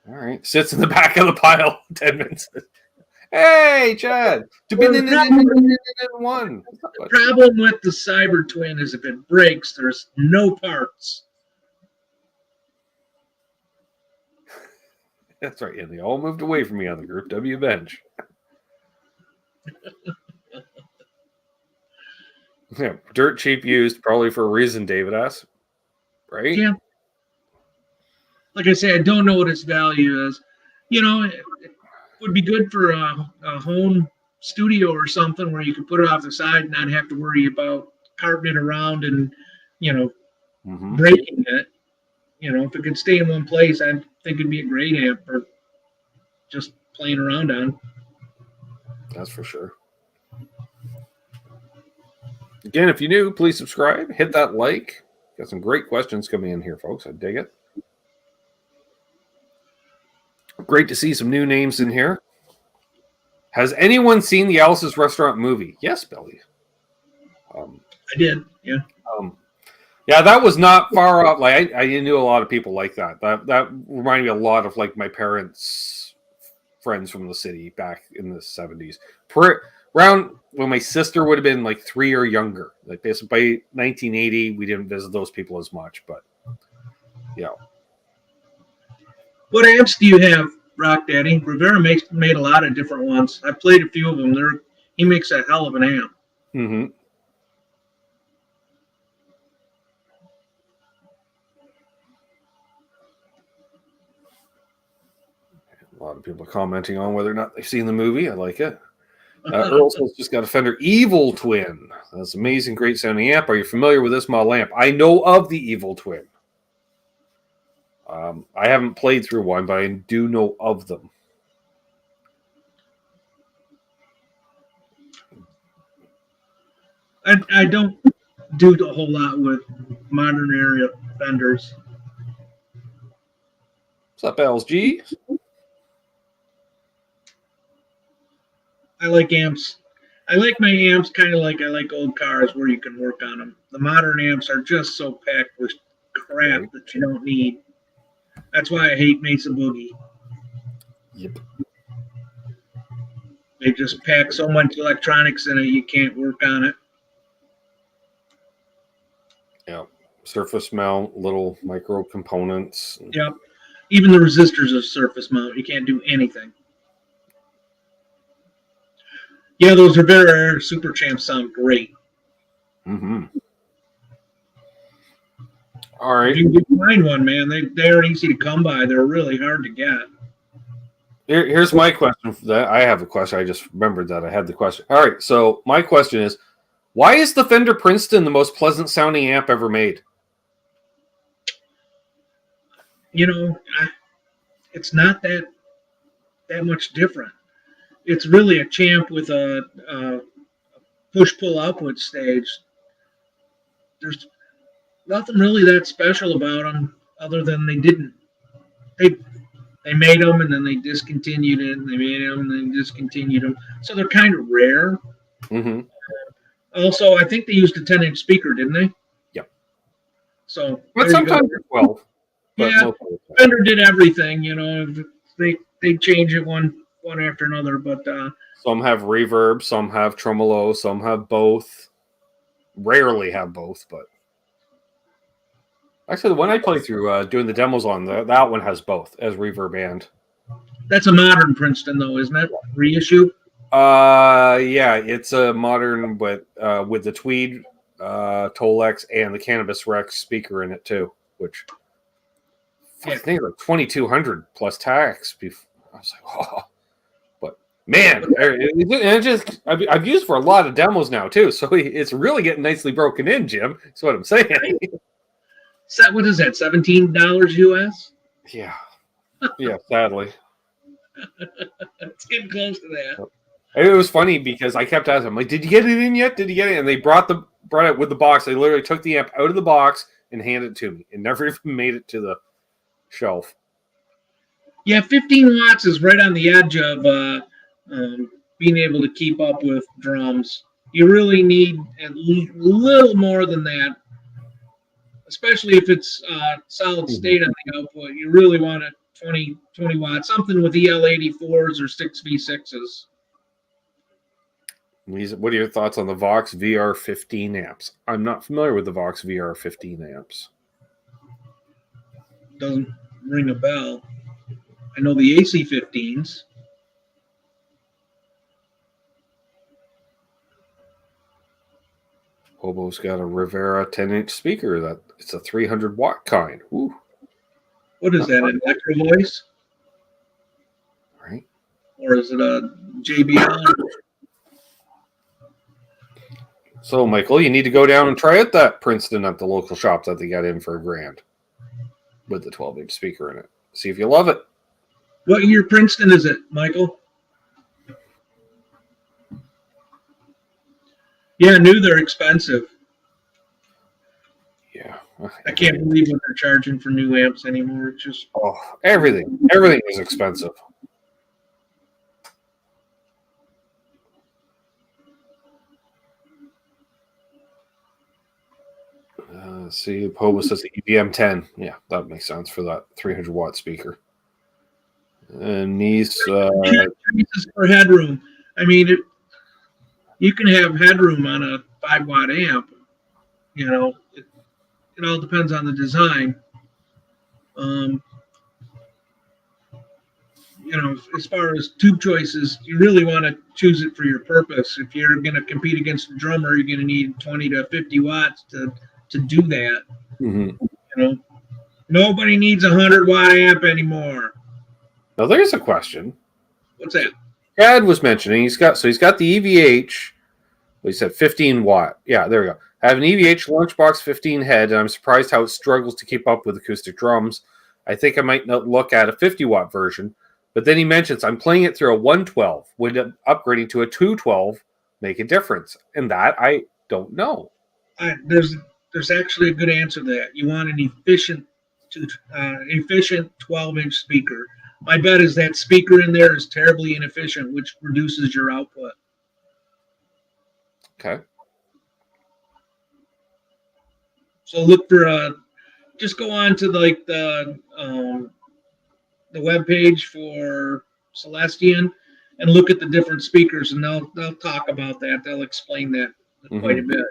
All right. Sits in the back of the pile. 10 minutes. Hey, Chad. The problem with the Cyber Twin is if it breaks, there's no parts. That's right. And they all moved away from me on the Group W bench. Yeah, dirt cheap used, probably for a reason, David asks. Right? Yeah. Like I say, I don't know what its value is. You know, it would be good for a home studio or something where you could put it off the side and not have to worry about carting it around and, you know, breaking it. You know, if it could stay in one place, I think it'd be a great amp for just playing around on. That's for sure. Again, if you're new, please subscribe. Hit that like. Got some great questions coming in here, folks. I dig it. Great to see some new names in here. Has anyone seen the Alice's Restaurant movie? Yes, Billy. I did, yeah. Yeah, that was not far off. Like I knew a lot of people like that. That reminded me a lot of like my parents' friends from the city back in the 70s. Around when my sister would have been like 3 or younger. Like basically by 1980, we didn't visit those people as much, but yeah. What amps do you have, Rock Daddy? Rivera made a lot of different ones. I've played a few of them. He makes a hell of an amp. Mm-hmm. A lot of people are commenting on whether or not they've seen the movie. I like it. Earl's just got a Fender Evil Twin. That's an amazing, great sounding amp. Are you familiar with this model amp? I know of the Evil Twin. I haven't played through one, but I do know of them. I don't do a whole lot with modern era Fenders. What's up, LG? I like amps. I like my amps kind of like I like old cars where you can work on them. The modern amps are just so packed with crap that you don't need. That's why I hate Mesa Boogie. Yep. They just pack so much electronics in it, you can't work on it. Yeah. Surface mount, little micro components. Yep. Even the resistors of surface mount, you can't do anything. Yeah, those Rivera Super Champs sound great. Mm-hmm. All right. You can find one, man. They're easy to come by. They're really hard to get. Here's my question for that. I have a question. I just remembered that I had the question. All right. So my question is, why is the Fender Princeton the most pleasant sounding amp ever made? You know, it's not that much different. It's really a champ with a push-pull output stage. There's nothing really that special about them other than they didn't. They made them and then they discontinued it, and they made them and then discontinued them. So they're kind of rare. Mm-hmm. Also, I think they used a 10-inch speaker, didn't they? Yep. So, but sometimes 12. Yeah, Fender did everything. You know, they change it one after another. But some have reverb, some have tremolo, some have both. Rarely have both, but actually, the one I play through doing the demos on, that one has both as reverb and. That's a modern Princeton, though, isn't it? Reissue. Yeah, it's a modern, but with the Tweed Tolex and the Cannabis Rex speaker in it too, which I think like 2,200 plus tax. I was like, oh, but man, it just I've used for a lot of demos now too, so it's really getting nicely broken in, Jim. That's what I'm saying. What is that? $17 US? Yeah, yeah. Sadly, it's getting close to that. It was funny because I kept asking, I'm like, "Did you get it in yet? Did you get it?" And they brought it with the box. They literally took the amp out of the box and handed it to me. It never even made it to the shelf. Yeah, 15 watts is right on the edge of being able to keep up with drums. You really need a little more than that, especially if it's solid state on the output. You really want a 20 watts, something with EL84s or 6V6s. What are your thoughts on the Vox VR15 amps? I'm not familiar with the Vox VR15 amps. Doesn't ring a bell. I know the AC-15s. Hobo's got a Rivera 10-inch speaker. That it's a 300-watt kind. Ooh. What is that, an Electro Voice? Right. Or is it a JBL? So, Michael, you need to go down and try out that Princeton at the local shop that they got in for $1,000 with the 12-inch speaker in it. See if you love it. What year Princeton is it, Michael? Yeah, I knew they're expensive. Yeah. I can't believe what they're charging for new amps anymore. It's just everything is expensive. See, Hobo says the EVM 10. Yeah, that makes sense for that 300-watt speaker. And Nice for headroom. I mean, you can have headroom on a 5-watt amp. You know, it all depends on the design. You know, as far as tube choices, you really want to choose it for your purpose. If you're going to compete against a drummer, you're going to need 20 to 50 watts to do that. Mm-hmm. You know, nobody needs a 100-watt amp anymore. Now there's a question. What's that? Brad was mentioning he's got the EVH. Well, he said 15 watt. Yeah, there we go. I have an EVH Lunchbox 15 head, and I'm surprised how it struggles to keep up with acoustic drums. I think I might not look at a 50-watt version. But then he mentions I'm playing it through a 112. Would upgrading to a 212 make a difference? And that I don't know. There's actually a good answer to that. You want an efficient 12-inch speaker. My bet is that speaker in there is terribly inefficient, which reduces your output. Okay. So look for just go on to like the web page for Celestion and look at the different speakers, and they'll talk about that. They'll explain that quite a bit.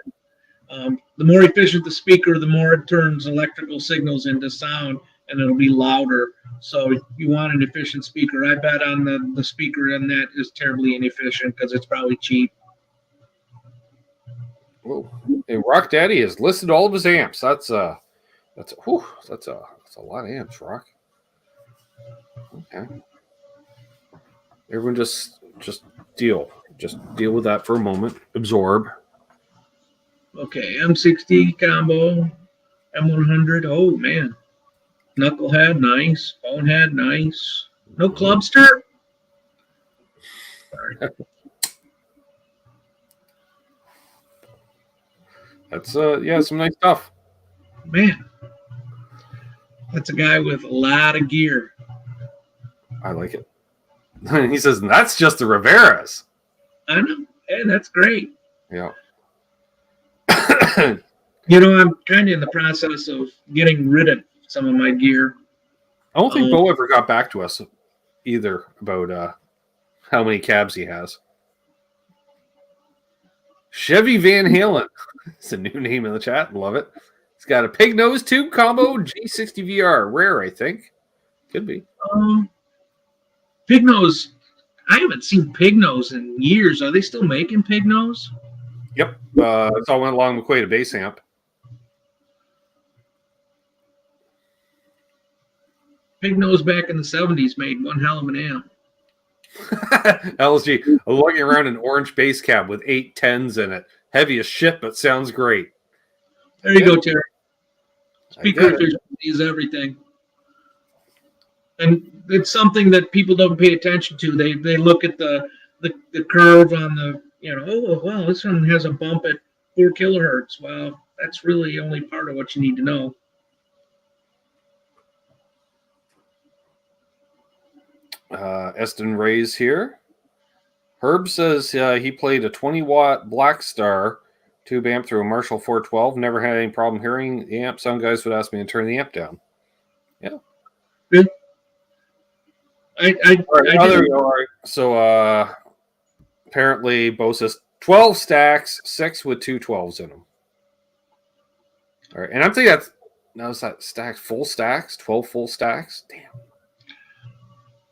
The more efficient the speaker, the more it turns electrical signals into sound, and it'll be louder. So you want an efficient speaker. I bet on the speaker on that is terribly inefficient because it's probably cheap. Whoa. Hey, Rock Daddy has listed all of his amps. That's a lot of amps, Rock. Okay. Everyone just deal with that for a moment. Absorb. Okay, M60 combo, M100. Oh man, knucklehead, nice. Bonehead, nice. No clubster. Sorry. That's some nice stuff. Man, that's a guy with a lot of gear. I like it. He says that's just the Riveras. I know. Hey, that's great. Yeah. You know, I'm kind of in the process of getting rid of some of my gear. I don't think Bo ever got back to us either about how many cabs he has. Chevy Van Halen. It's a new name in the chat. Love it. It's got a pig nose tube combo G60 VR. Rare, I think. Could be. Pig nose. I haven't seen pig nose in years. Are they still making pig nose? Yep. It's all went along with a bass amp. Pig nose back in the 70s made one hell of an amp. LSG, I'm lugging around an orange bass cab with 8 10s in it. Heavy as shit, but sounds great. There you go, Terry. Speaker efficiency is everything. And it's something that people don't pay attention to. They look at the curve on the, oh, well, this one has a bump at 4 kilohertz. Well, that's really only part of what you need to know. Eston Ray's here. Herb says he played a 20-watt Black Star tube amp through a Marshall 412. Never had any problem hearing the amp. Some guys would ask me to turn the amp down. Yeah. Good. All right. So apparently Bo says 12 stacks, 6 with 2 12s in them. All right. And I'm thinking is that stacks, full stacks, 12 full stacks? Damn.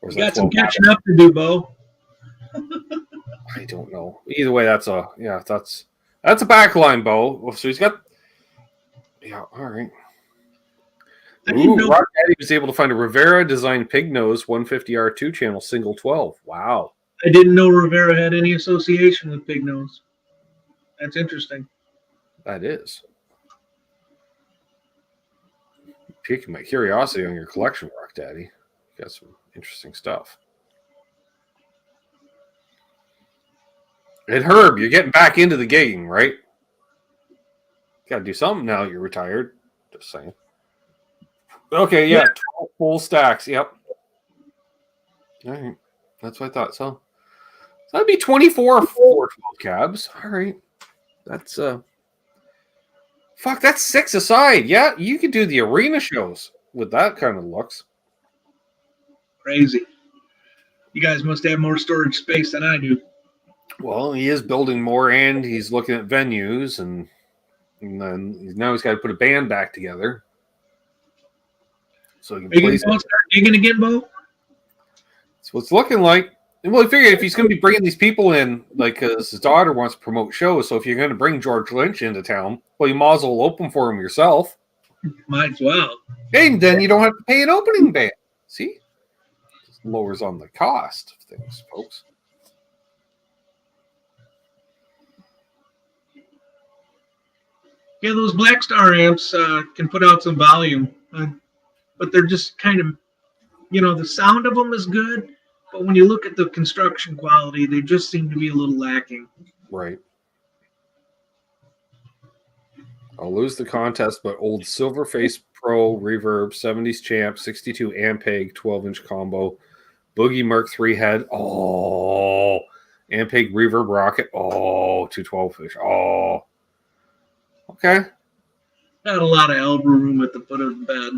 Or is You got that some 12 catching up to do, Bo. I don't know. Either way, that's a backline bow. So he's got all right. I didn't know. Rock Daddy was able to find a Rivera designed pig nose 150R2 channel single 12. Wow. I didn't know Rivera had any association with pig nose. That's interesting. That is. Piquing my curiosity on your collection, Rock Daddy. You got some interesting stuff. And Herb, you're getting back into the gigging, right? Got to do something now that you're retired. Just saying. Okay, yeah. 12 full stacks. Yep. All right. That's what I thought. So that'd be 24 for 12 cabs. All right. That's fuck, that's 6 aside. Yeah, you could do the arena shows with that kind of looks. Crazy. You guys must have more storage space than I do. Well, he is building more, and he's looking at venues, and then now he's got to put a band back together. So he can play. Start digging again, Bo? That's what it's looking like. And well, he figured if he's going to be bringing these people in, like, because his daughter wants to promote shows, so if you're going to bring George Lynch into town, well, you might as well open for him yourself. Might as well. And then you don't have to pay an opening band. See? Just lowers on the cost of things, folks. Yeah, those Black Star amps can put out some volume, but they're just kind of, the sound of them is good, but when you look at the construction quality, they just seem to be a little lacking. Right. I'll lose the contest, but old Silverface Pro Reverb 70s Champ 62 Ampeg 12-inch combo Boogie Merc 3 head. Oh, Ampeg Reverb Rocket. Oh, 212-ish. Oh. Okay. Not a lot of elbow room at the foot of the bed.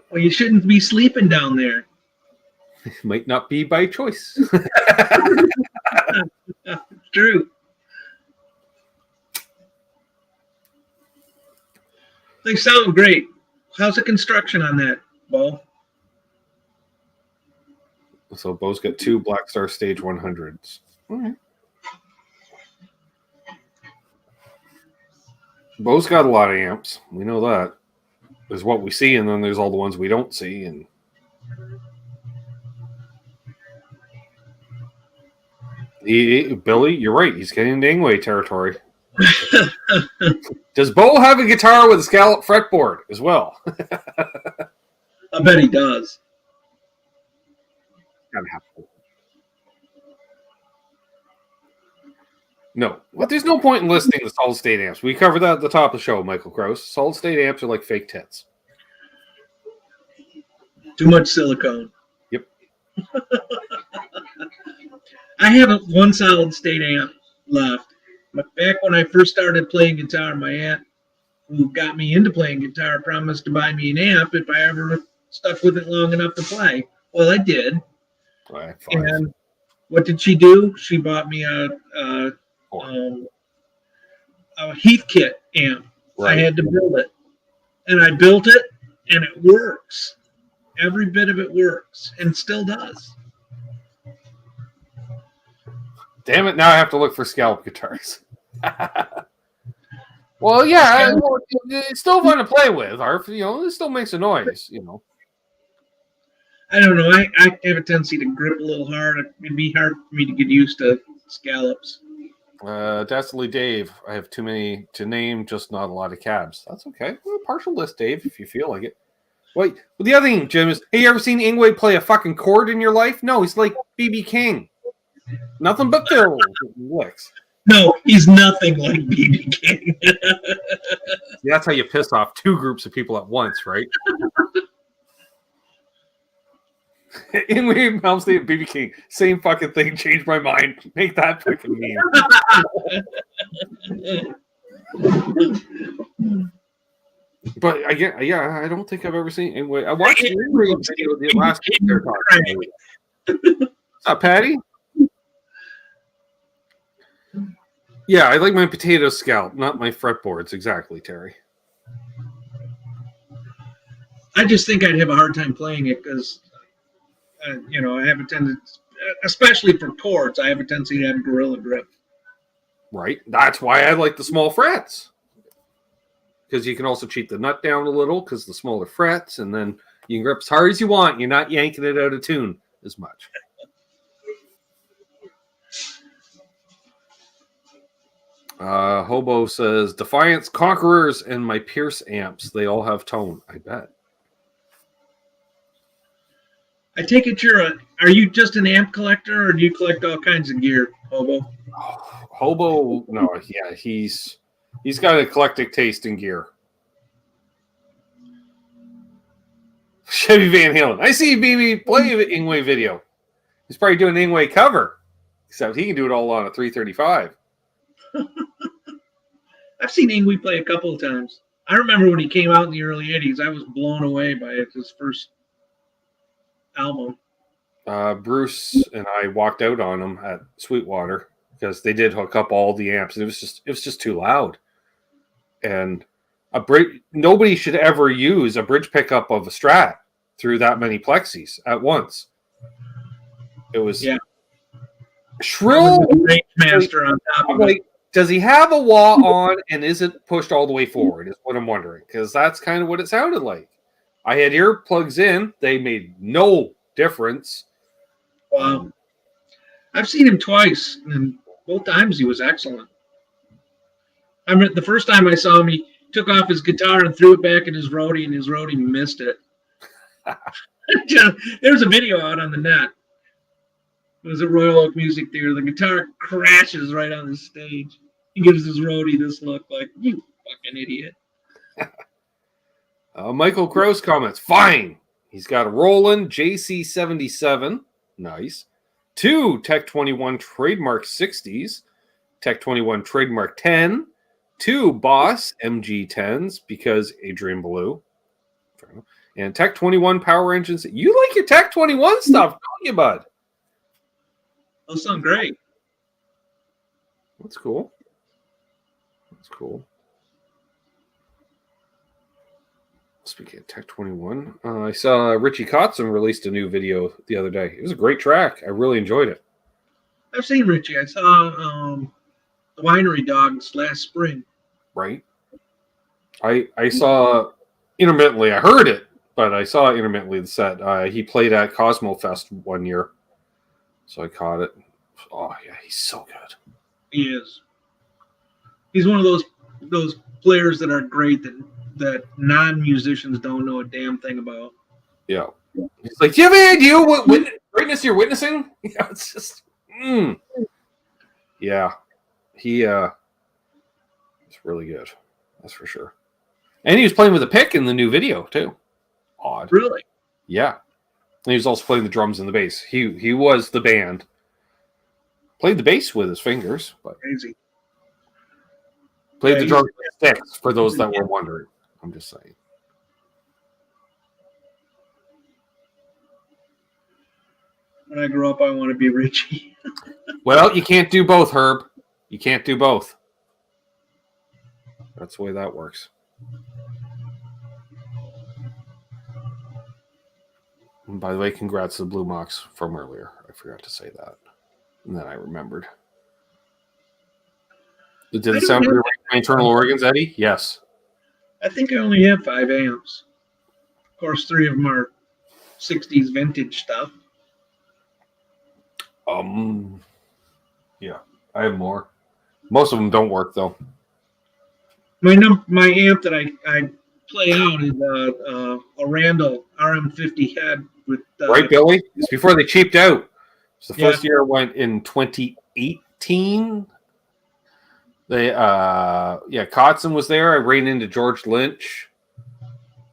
Well, you shouldn't be sleeping down there. Might not be by choice. True. They sound great. How's the construction on that, Bo? So Bo's got 2 Black Star Stage 100s. All right. Bo's got a lot of amps. We know that. There's what we see, and then there's all the ones we don't see. And Billy, you're right. He's getting into Ingwe territory. Does Bo have a guitar with a scallop fretboard as well? I bet he does. Gotta have to. No. Well, there's no point in listing the solid state amps. We covered that at the top of the show, Michael Krause. Solid state amps are like fake tits. Too much silicone. Yep. I have one solid state amp left. But back when I first started playing guitar, my aunt, who got me into playing guitar, promised to buy me an amp if I ever stuck with it long enough to play. Well, I did. Right, and what did she do? She bought me a Heathkit amp. Right. I had to build it. And I built it, and it works. Every bit of it works, and still does. Damn it, now I have to look for scallop guitars. Well, yeah, it's still fun to play with, Arf. It still makes a noise, I don't know. I have a tendency to grip a little hard. It'd be hard for me to get used to scallops. Dastardly Dave, I have too many to name, just not a lot of cabs. That's okay. Well, partial list, Dave, if you feel like it. Wait, well, the other thing, Jim, is, hey, you ever seen Ingwe play a fucking chord in your life? No, he's like B.B. King. Nothing but fill licks. No, he's nothing like B.B. King. That's how you piss off 2 groups of people at once, right? Ingwe, Mount State, B.B. King, same fucking thing. Changed my mind. Make that fucking meme. But I don't think I've ever seen Ingwe. I watched the Ingwe video the last week. What's up, Patty? Yeah, I like my potato scalp, not my fretboards. Exactly, Terry. I just think I'd have a hard time playing it because, I have a tendency, especially for chords, I have a tendency to have gorilla grip. Right. That's why I like the small frets. Because you can also cheat the nut down a little because the smaller frets, and then you can grip as hard as you want. You're not yanking it out of tune as much. Hobo says, Defiance, Conquerors, and my Pierce amps. They all have tone, I bet. I take it are you just an amp collector, or do you collect all kinds of gear, Hobo? Hobo, no, yeah, he's got an eclectic taste in gear. Chevy Van Halen. I see BB play an Ingwe video. He's probably doing an Ingwe cover, except he can do it all on a 335. I've seen Ingwe play a couple of times. I remember when he came out in the early 80s, I was blown away by it, his first album. Bruce and I walked out on him at Sweetwater because they did hook up all the amps. It was just too loud. And nobody should ever use a bridge pickup of a Strat through that many plexis at once. It was shrill. Range master on top of it. Does he have a wah on and is it pushed all the way forward? Is what I'm wondering, because that's kind of what it sounded like. I had earplugs in; they made no difference. Wow, I've seen him twice, and both times he was excellent. I remember the first time I saw him, he took off his guitar and threw it back at his roadie, and his roadie missed it. There's a video out on the net. It was at Royal Oak Music Theater. The guitar crashes right on the stage. He gives his roadie this look like, you fucking idiot. Michael Krause comments, fine. He's got a Roland JC77. Nice. 2 Tech 21 Trademark 60s. Tech 21 Trademark 10. 2 Boss MG10s because Adrian Ballou. And Tech 21 Power Engines. You like your Tech 21 stuff, don't you, bud? Those sound great. That's cool. That's cool. Speaking of Tech 21, I saw Richie Kotzen released a new video the other day. It was a great track. I really enjoyed it. I've seen Richie. I saw the Winery Dogs last spring. Right. I saw intermittently. I heard it, but I saw intermittently the set. He played at Cosmo Fest one year. So I caught it. Oh, yeah, he's so good. He is. He's one of those players that are great that non-musicians don't know a damn thing about. Yeah. He's like, do you have any idea what greatness you're witnessing? Yeah, it's just, Yeah. It's really good. That's for sure. And he was playing with a pick in the new video, too. Odd. Really? Yeah. And he was also playing the drums and the bass. He was the band. Played the bass with his fingers, but crazy. Played the drums with sticks, for those that were wondering. I'm just saying. When I grow up, I want to be Richie. Well, you can't do both, Herb. You can't do both. That's the way that works. And by the way, congrats to the Blue Mox from earlier. I forgot to say that. And then I remembered. Did it sound like my internal organs, Eddie? Yes. I think I only have 5 amps. Of course, 3 of them are 60s vintage stuff. Yeah, I have more. Most of them don't work, though. My amp that I play out is a Randall RM50 head with right, Billy. It's before they cheaped out. So the first year went in 2018. They Kotzen was there. I ran into George Lynch.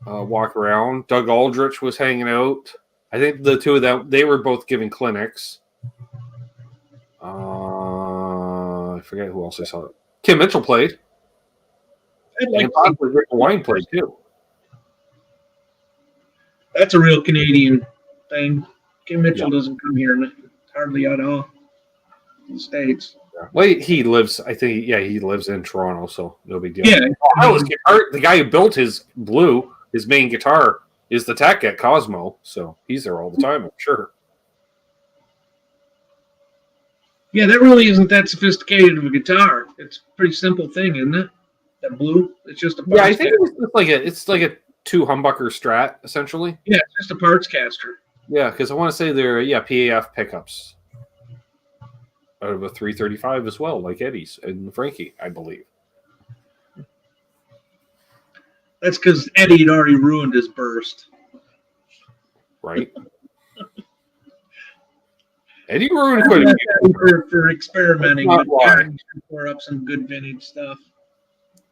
Walk around. Doug Aldrich was hanging out. I think the two of them, they were both giving clinics. I forget who else I saw. Kim Mitchell played. And possibly Rick Wine played too. That's a real Canadian thing. Kim Mitchell doesn't come here hardly at all in the States. Yeah. Well, he lives, I think, he lives in Toronto, so no big deal. Yeah. The guy who built his main guitar is the tech at Cosmo, so he's there all the time, I'm sure. Yeah, that really isn't that sophisticated of a guitar. It's a pretty simple thing, isn't it? That blue, it's just a parts Yeah, I think it's like a 2 humbucker Strat, essentially. Yeah, it's just a parts caster. Yeah, because I want to say they're PAF pickups out of a 335 as well, like Eddie's and Frankie, I believe. That's because Eddie had already ruined his burst. Right. Eddie ruined quite a few for experimenting and pour up some good vintage stuff.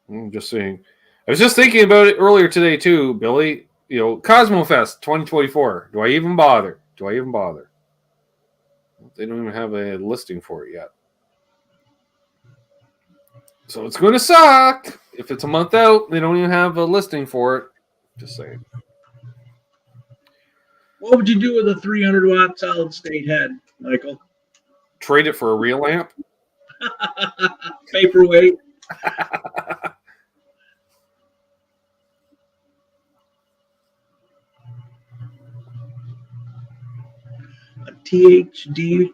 I'm just saying. I was just thinking about it earlier today too, Billy. You know, Cosmo Fest 2024. Do I even bother? They don't even have a listing for it yet. So it's going to suck. If it's a month out, they don't even have a listing for it. Just saying. What would you do with a 300-watt solid-state head, Michael? Trade it for a real amp? Paperweight. A THD.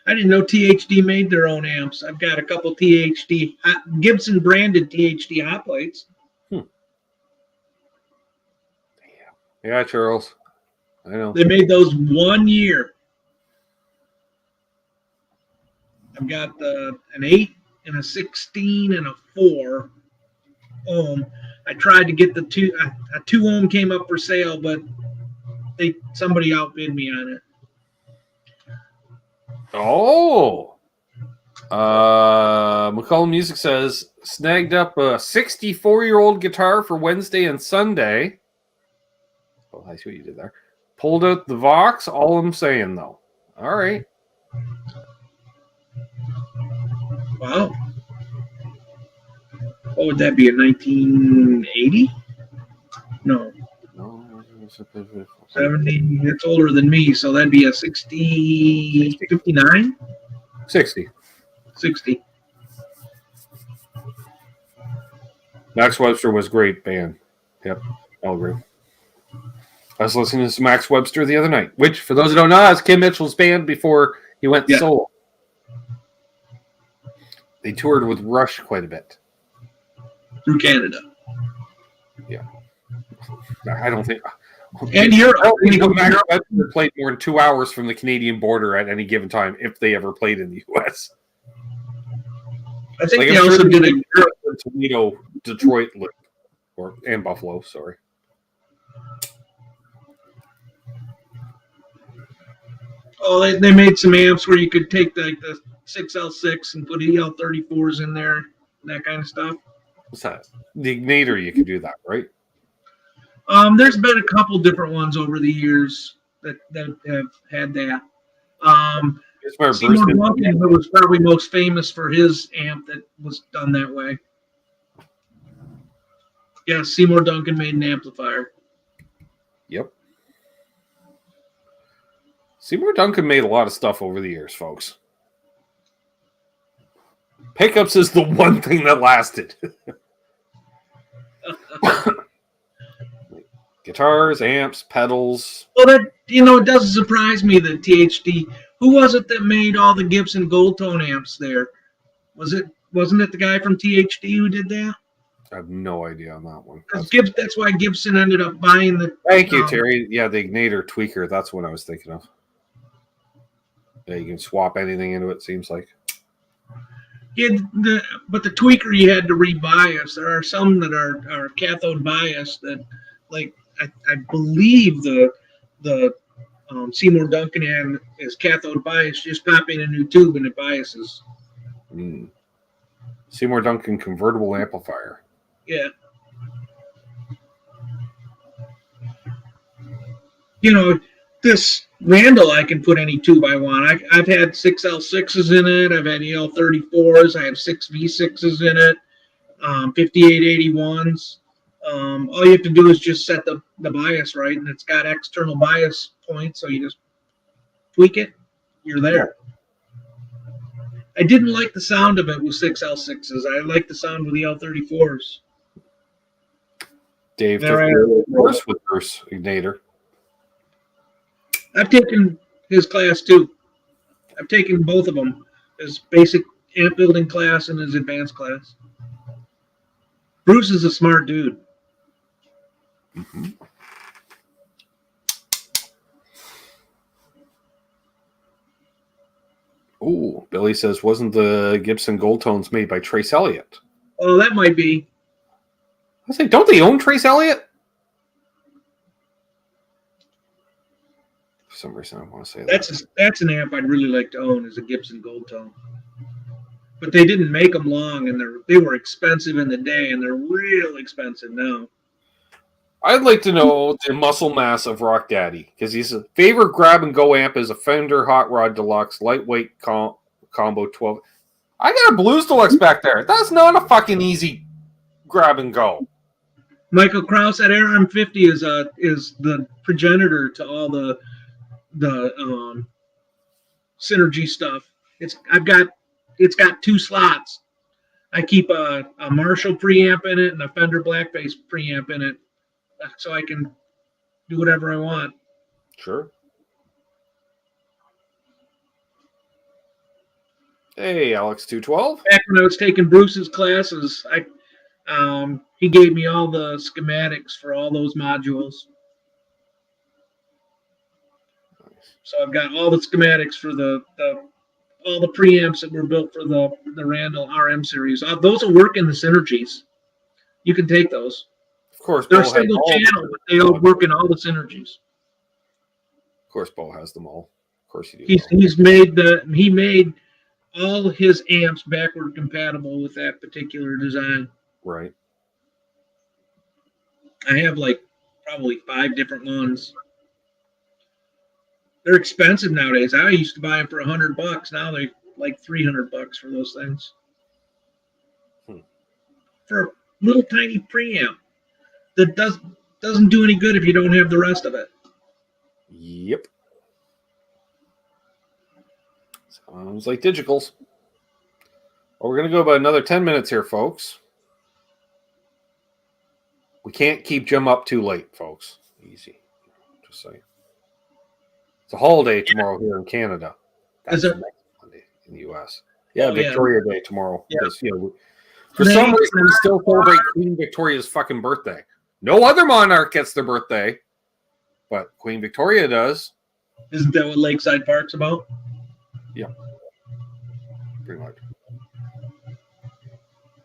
I didn't know THD made their own amps. I've got a couple THD, Gibson branded THD hot plates. Yeah, Charles. I know. They made those 1 year. I've got an 8 and a 16 and a 4 ohm. I tried to get a 2 ohm came up for sale, but somebody outbid me on it. Oh. McCollum Music says, snagged up a 64-year-old guitar for Wednesday and Sunday. Oh, I see what you did there. Pulled out the Vox. All I'm saying, though. All right. Wow. What would that be, a 1980? No. 70. It's older than me, so that'd be a 60, 59? 60. 60. Max Webster was great band. Yep, I'll agree. I was listening to Max Webster the other night, which, for those who don't know, is Kim Mitchell's band before he went solo. They toured with Rush quite a bit. Through Canada. Yeah. I don't think... And Europe. Max Webster played more than 2 hours from the Canadian border at any given time, if they ever played in the U.S. I think they also did a Toledo, Detroit, and Buffalo, sorry. Oh, they made some amps where you could take the 6L6 and put EL34s in there, that kind of stuff. What's that? The Ignitor, you could do that, right? There's been a couple different ones over the years that have had that. Seymour Duncan was probably most famous for his amp that was done that way. Yeah, Seymour Duncan made an amplifier. Yep. Seymour Duncan made a lot of stuff over the years, folks. Pickups is the one thing that lasted. Guitars, amps, pedals. Well, that it doesn't surprise me that THD. Who was it that made all the Gibson Gold Tone amps there? Wasn't it the guy from THD who did that? I have no idea on that one. That's why Gibson ended up buying the. Thank you, Terry. Yeah, the Ignitor tweaker. That's what I was thinking of. Yeah, you can swap anything into it. Seems like. Yeah, but the tweaker you had to rebias. There are some that are cathode biased that, like I believe the Seymour Duncan is cathode biased. Just pop in a new tube and it biases. Seymour Duncan convertible amplifier. Yeah. This Randall, I can put any tube I want. I've had 6L6s in it. I've had EL34s. I have 6 V6s in it. 5881s. All you have to do is just set the bias right, and it's got external bias points, so you just tweak it. You're there. I didn't like the sound of it with 6L6s. I like the sound with the L34s. Dave took They're the course with Bruce Ignator. I've taken his class too. I've taken both of them, his basic amp building class and his advanced class. Bruce is a smart dude. Mm-hmm. Oh, Billy says, wasn't the Gibson Gold Tones made by Trace Elliott? Oh, that might be. I was like, don't they own Trace Elliott? For some reason, I want to say that's an amp I'd really like to own, is a Gibson Gold Tone. But they didn't make them long, and they were expensive in the day, and they're real expensive now. I'd like to know the muscle mass of Rock Daddy, because his favorite grab-and-go amp is a Fender Hot Rod Deluxe lightweight combo 12. I got a Blues Deluxe back there. That's not a fucking easy grab-and-go. Michael Krause at RM50 is the progenitor to all the Synergy stuff. It's got 2 slots. I keep a Marshall preamp in it and a Fender Blackface preamp in it, so I can do whatever I want. Sure. Hey, Alex212. Back when I was taking Bruce's classes, he gave me all the schematics for all those modules. Nice. So I've got all the schematics for all the preamps that were built for the Randall RM series. Those will work in the Synergies. You can take those. Of course, They're Bo single channel, but they all work in all the Synergies. Of course, Bo has them all. Of course, you do. He made all his amps backward compatible with that particular design. Right. I have probably 5 different ones. They're expensive nowadays. I used to buy them for $100. Now they're like $300 for those things. For a little tiny preamp that doesn't do any good if you don't have the rest of it. Yep. Sounds like digicals. Well, we're going to go about another 10 minutes here, folks. We can't keep Jim up too late, folks. Easy. Just saying. It's a holiday tomorrow here in Canada. That's Is it? next Monday in the U.S. Yeah, Victoria Day tomorrow. Yeah. Because, for some reason, we still celebrate Queen Victoria's fucking birthday. No other monarch gets their birthday, but Queen Victoria does. Isn't that what Lakeside Park's about? Yeah. Pretty much.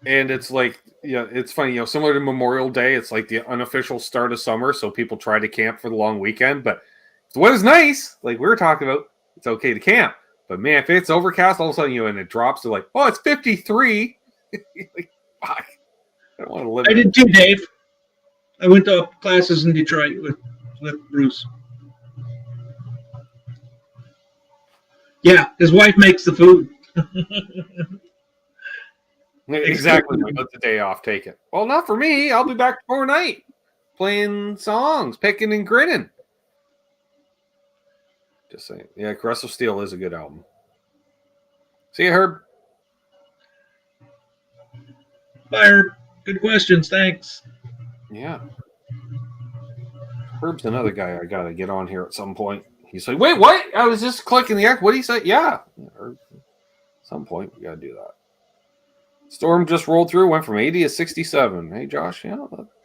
And it's like, it's funny, similar to Memorial Day, it's like the unofficial start of summer, so people try to camp for the long weekend, but if the weather's nice, like we were talking about, it's okay to camp. But man, if it's overcast, all of a sudden, and it drops to like, oh, it's 53. Like, fuck. I don't want to live I did too, Dave. I went to classes in Detroit with Bruce. Yeah, his wife makes the food. Exactly. Let the day off. Take it. Well, not for me. I'll be back tomorrow night playing songs, picking and grinning. Just saying. Yeah, Aggressive Steel is a good album. See you, Herb. Bye, Herb. Good questions. Thanks. Yeah. Herb's another guy I got to get on here at some point. He's like, wait, what? I was just clicking the X. What did he say? Yeah. Herb. At some point, we got to do that. Storm just rolled through, went from 80 to 67. Hey, Josh,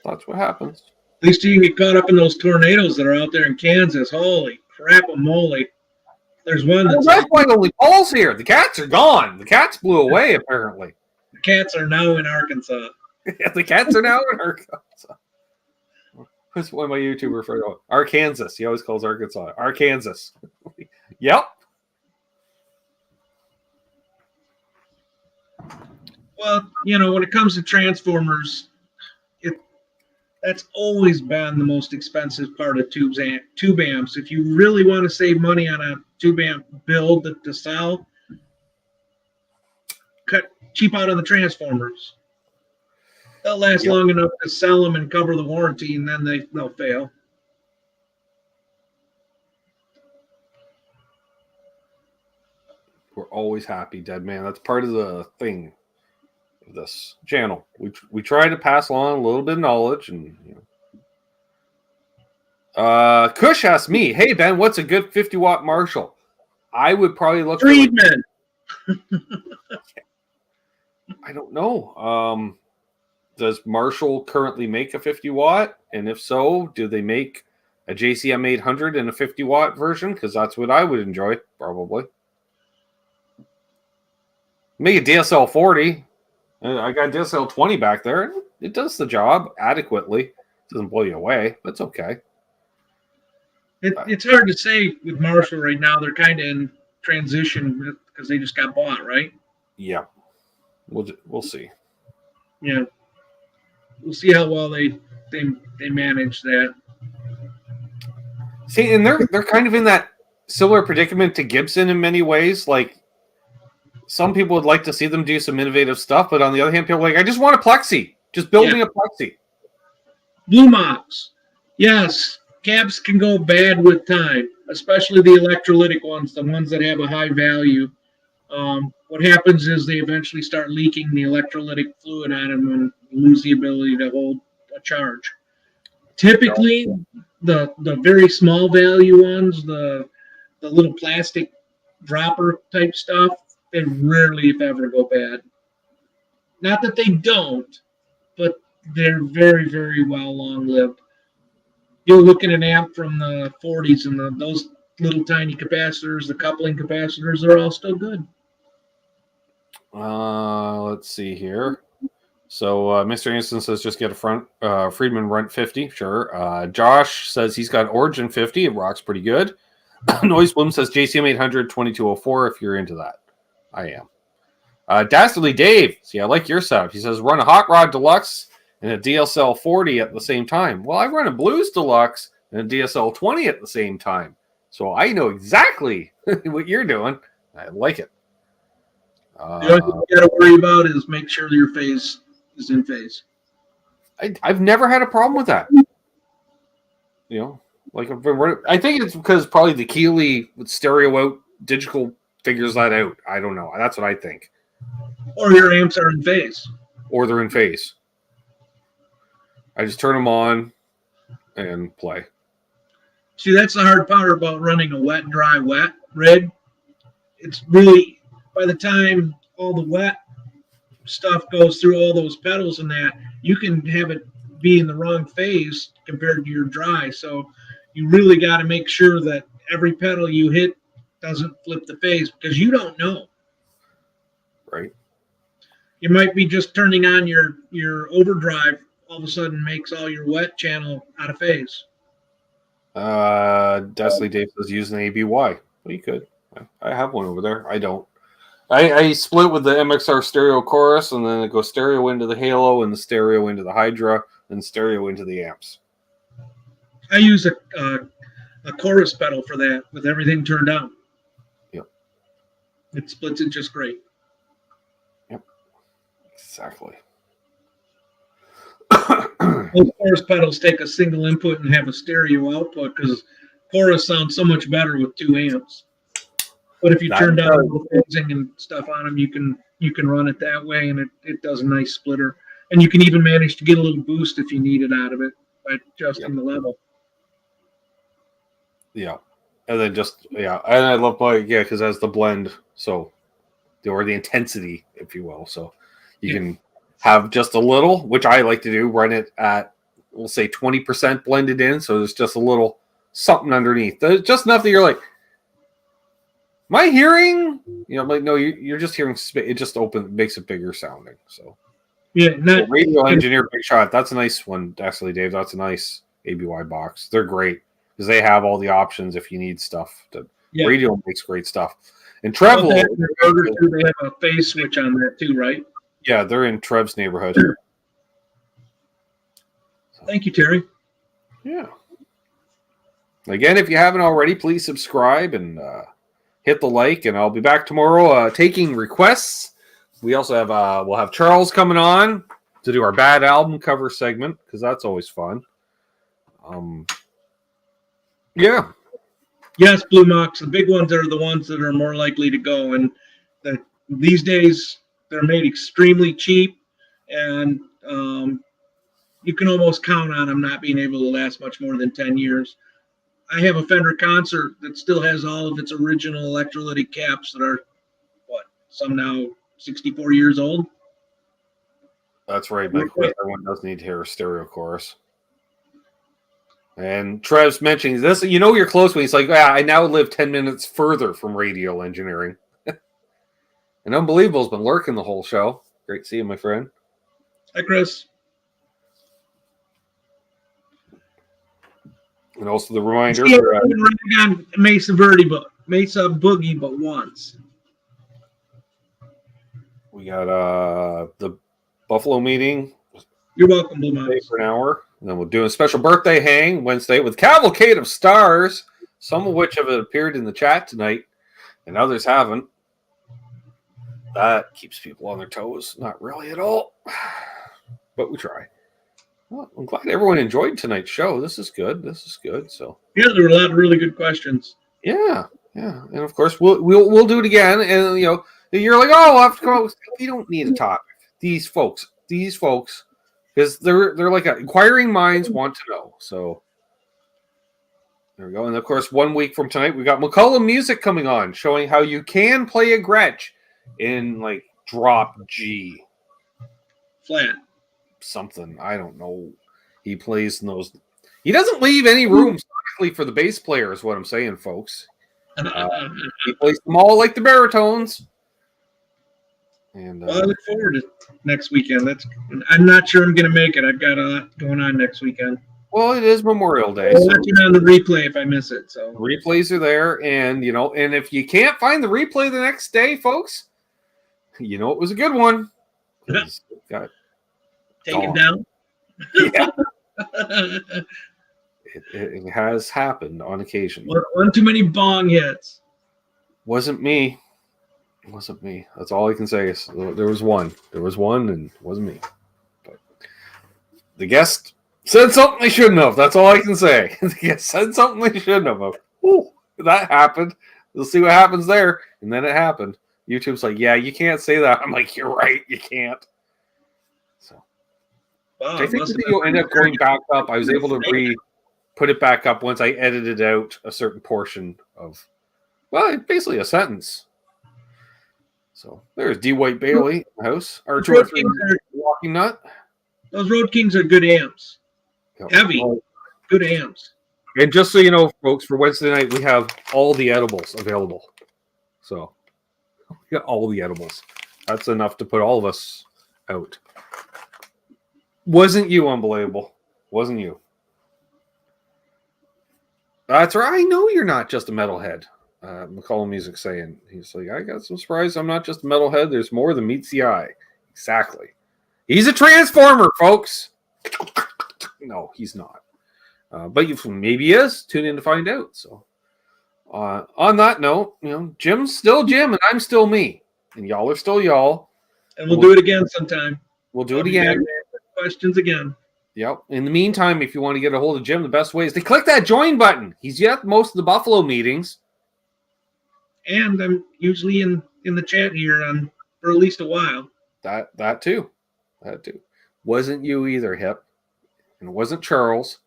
that's what happens. At least you can get caught up in those tornadoes that are out there in Kansas. Holy crap-a-moly. There's one that's why only Paul's here. The cats are gone. The cats blew away, apparently. The cats are now in Arkansas. Yeah, the cats are now in Arkansas. What's one of my YouTuber friends? Arkansas. He always calls Arkansas. Arkansas. Yep. Well, when it comes to transformers, that's always been the most expensive part of tube amps. If you really want to save money on a tube amp build to sell, cheap out on the transformers. They'll last long enough to sell them and cover the warranty, and then they'll fail. We're always happy, Dead Man. That's part of the thing of this channel. We try to pass along a little bit of knowledge, and Kush asked me, "Hey Ben, what's a good 50-watt Marshall?" I would probably look for Friedman. I don't know. Does Marshall currently make a 50-watt? And if so, do they make a JCM 800 in a 50-watt version? Because that's what I would enjoy, probably. Make a DSL 40. I got DSL 20 back there. It does the job adequately. It doesn't blow you away, but it's okay. It's hard to say with Marshall right now. They're kind of in transition because they just got bought, right? Yeah. We'll see. Yeah. We'll see how well they manage that. See, and they're kind of in that similar predicament to Gibson in many ways. Like, some people would like to see them do some innovative stuff, but on the other hand, people are like, I just want a plexi. Just build me a plexi. Blue Mox. Yes, cabs can go bad with time, especially the electrolytic ones, the ones that have a high value. What happens is they eventually start leaking the electrolytic fluid on them and lose the ability to hold a charge. Typically, the very small value ones, the little plastic dropper type stuff, they rarely, if ever, go bad. Not that they don't, but they're very, very well long-lived. You'll look at an amp from the 40s, and those little tiny capacitors, the coupling capacitors, they're all still good. Let's see here. So Mr. Anderson says just get a Friedman Runt 50. Sure. Josh says he's got Origin 50. It rocks pretty good. Noise Bloom says JCM 800 2204 if you're into that. I am. Dastardly Dave. See, I like your setup. He says run a Hot Rod Deluxe and a DSL 40 at the same time. Well, I run a Blues Deluxe and a DSL 20 at the same time. So I know exactly what you're doing. I like it. The only thing you got to worry about is make sure your phase is in phase. I've never had a problem with that. You know, like I've been running, I think it's because probably the Keeley with stereo out digital figures that out. I don't know. That's what I think. Or your amps are in phase. Or they're in phase. I just turn them on and play. See, that's the hard part about running a wet, dry, wet rig. It's really, by the time all the wet stuff goes through all those pedals and that, you can have it be in the wrong phase compared to your dry. So you really got to make sure that every pedal you hit doesn't flip the phase because you don't know. Right. You might be just turning on your overdrive, all of a sudden makes all your wet channel out of phase. Dastardly Dave says use an ABY. Well, you could. I have one over there. I don't. I split with the MXR stereo chorus, and then it goes stereo into the Halo, and the stereo into the Hydra, and stereo into the amps. I use a chorus pedal for that with everything turned on. Yep. It splits it just great. Yep. Exactly. Those chorus pedals take a single input and have a stereo output because chorus sounds so much better with two amps. But if you turn down the phasing and stuff on them, you can run it that way, and it does a nice splitter. And you can even manage to get a little boost if you need it out of it by adjusting the level. Yeah, and then and I love because it has the blend, or the intensity, if you will. So you can have just a little, which I like to do, run it at, we'll say 20% blended in, so there's just a little something underneath. There's just enough that you're like, am I hearing? You know, I'm like, no, you're just hearing. It just makes it bigger sounding. So Radio Engineer Big Shot. That's a nice one, actually, Dave. That's a nice ABY box. They're great because they have all the options if you need stuff. Radio makes great stuff. And Trev, they have a phase switch on that too, right? Yeah, they're in Trev's neighborhood. Thank you, Terry. Yeah. Again, if you haven't already, please subscribe and hit the like. And I'll be back tomorrow taking requests. We also have we'll have Charles coming on to do our bad album cover segment because that's always fun. Yeah. Yes, Blue Mox. The big ones are the ones that are more likely to go, and these days they're made extremely cheap, and you can almost count on them not being able to last much more than 10 years. I have a Fender Concert that still has all of its original electrolytic caps that are, some now 64 years old. That's right, Mike. Everyone does need to hear a stereo chorus. And Trev's mentioning this. You know you're close when he's like, I now live 10 minutes further from radio engineering. And Unbelievable's been lurking the whole show. Great to see you, my friend. Hi, Chris. And also the reminder. Mesa Boogie, but once. We got the Buffalo meeting. You're welcome, Blue Mountains. For an hour. And then we'll do a special birthday hang Wednesday with Cavalcade of Stars, some of which have appeared in the chat tonight, and others haven't. That keeps people on their toes. Not really at all, but we try. Well, I'm glad everyone enjoyed tonight's show. This is good. So yeah, there were a lot of really good questions. Yeah, and of course we'll do it again. And you know, you're like, oh, I'll have to come up. You don't need a topic. These folks, because they're like inquiring minds want to know. So there we go. And of course, 1 week from tonight, we got McCullum Music coming on, showing how you can play a Gretsch in like drop G, flat, something. I don't know. He plays in those. He doesn't leave any room for the bass player, is what I'm saying, folks. He plays them all like the baritones. And well, I look forward to next weekend. I'm not sure I'm going to make it. I've got a lot going on next weekend. Well, it is Memorial Day. I'll let you know on the replay if I miss it. So replays are there, and and if you can't find the replay the next day, folks, it was a good one. Got taken down. Yeah, it has happened on occasion. One too many bong hits. Wasn't me. That's all I can say. Is there was one, and it wasn't me. But the guest said something they shouldn't have. That's all I can say. The guest said something they shouldn't have. Ooh, that happened. We'll see what happens there. And then it happened. YouTube's like, yeah, you can't say that. I'm like, you're right, you can't. So I think the video ended up going back up. I was able to put it back up once I edited out a certain portion of, basically a sentence. So there's D. White Bailey in the house. R2 Walking Nut. Those Road Kings are good amps. Heavy. Good amps. And just so you know, folks, for Wednesday night, we have all the edibles available. So we got all the edibles. That's enough to put all of us out. Wasn't you unbelievable? Wasn't you? That's right. I know you're not just a metalhead. McCullum Music saying, he's like, I got some surprise. I'm not just a metalhead. There's more than meets the eye. Exactly. He's a transformer, folks. No, he's not. But maybe he is. Tune in to find out. So, on that note, Jim's still Jim, and I'm still me, and y'all are still y'all. And we'll do it again sometime. We'll do it again. Questions again. Yep. In the meantime, if you want to get a hold of Jim, the best way is to click that join button. He's at most of the Buffalo meetings. And I'm usually in the chat here for at least a while. That too. Wasn't you either, Hip. And it wasn't Charles.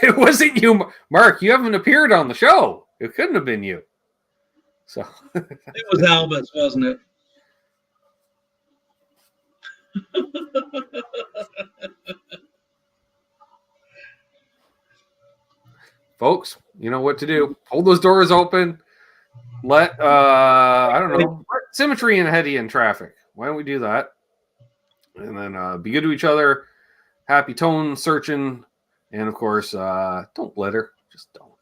It wasn't you, Mark. You haven't appeared on the show. It couldn't have been you. So it was Albus, wasn't it? Folks, you know what to do. Hold those doors open. Let Symmetry and Hetty in traffic. Why don't we do that? And then be good to each other. Happy tone searching. And of course, don't litter. Just don't.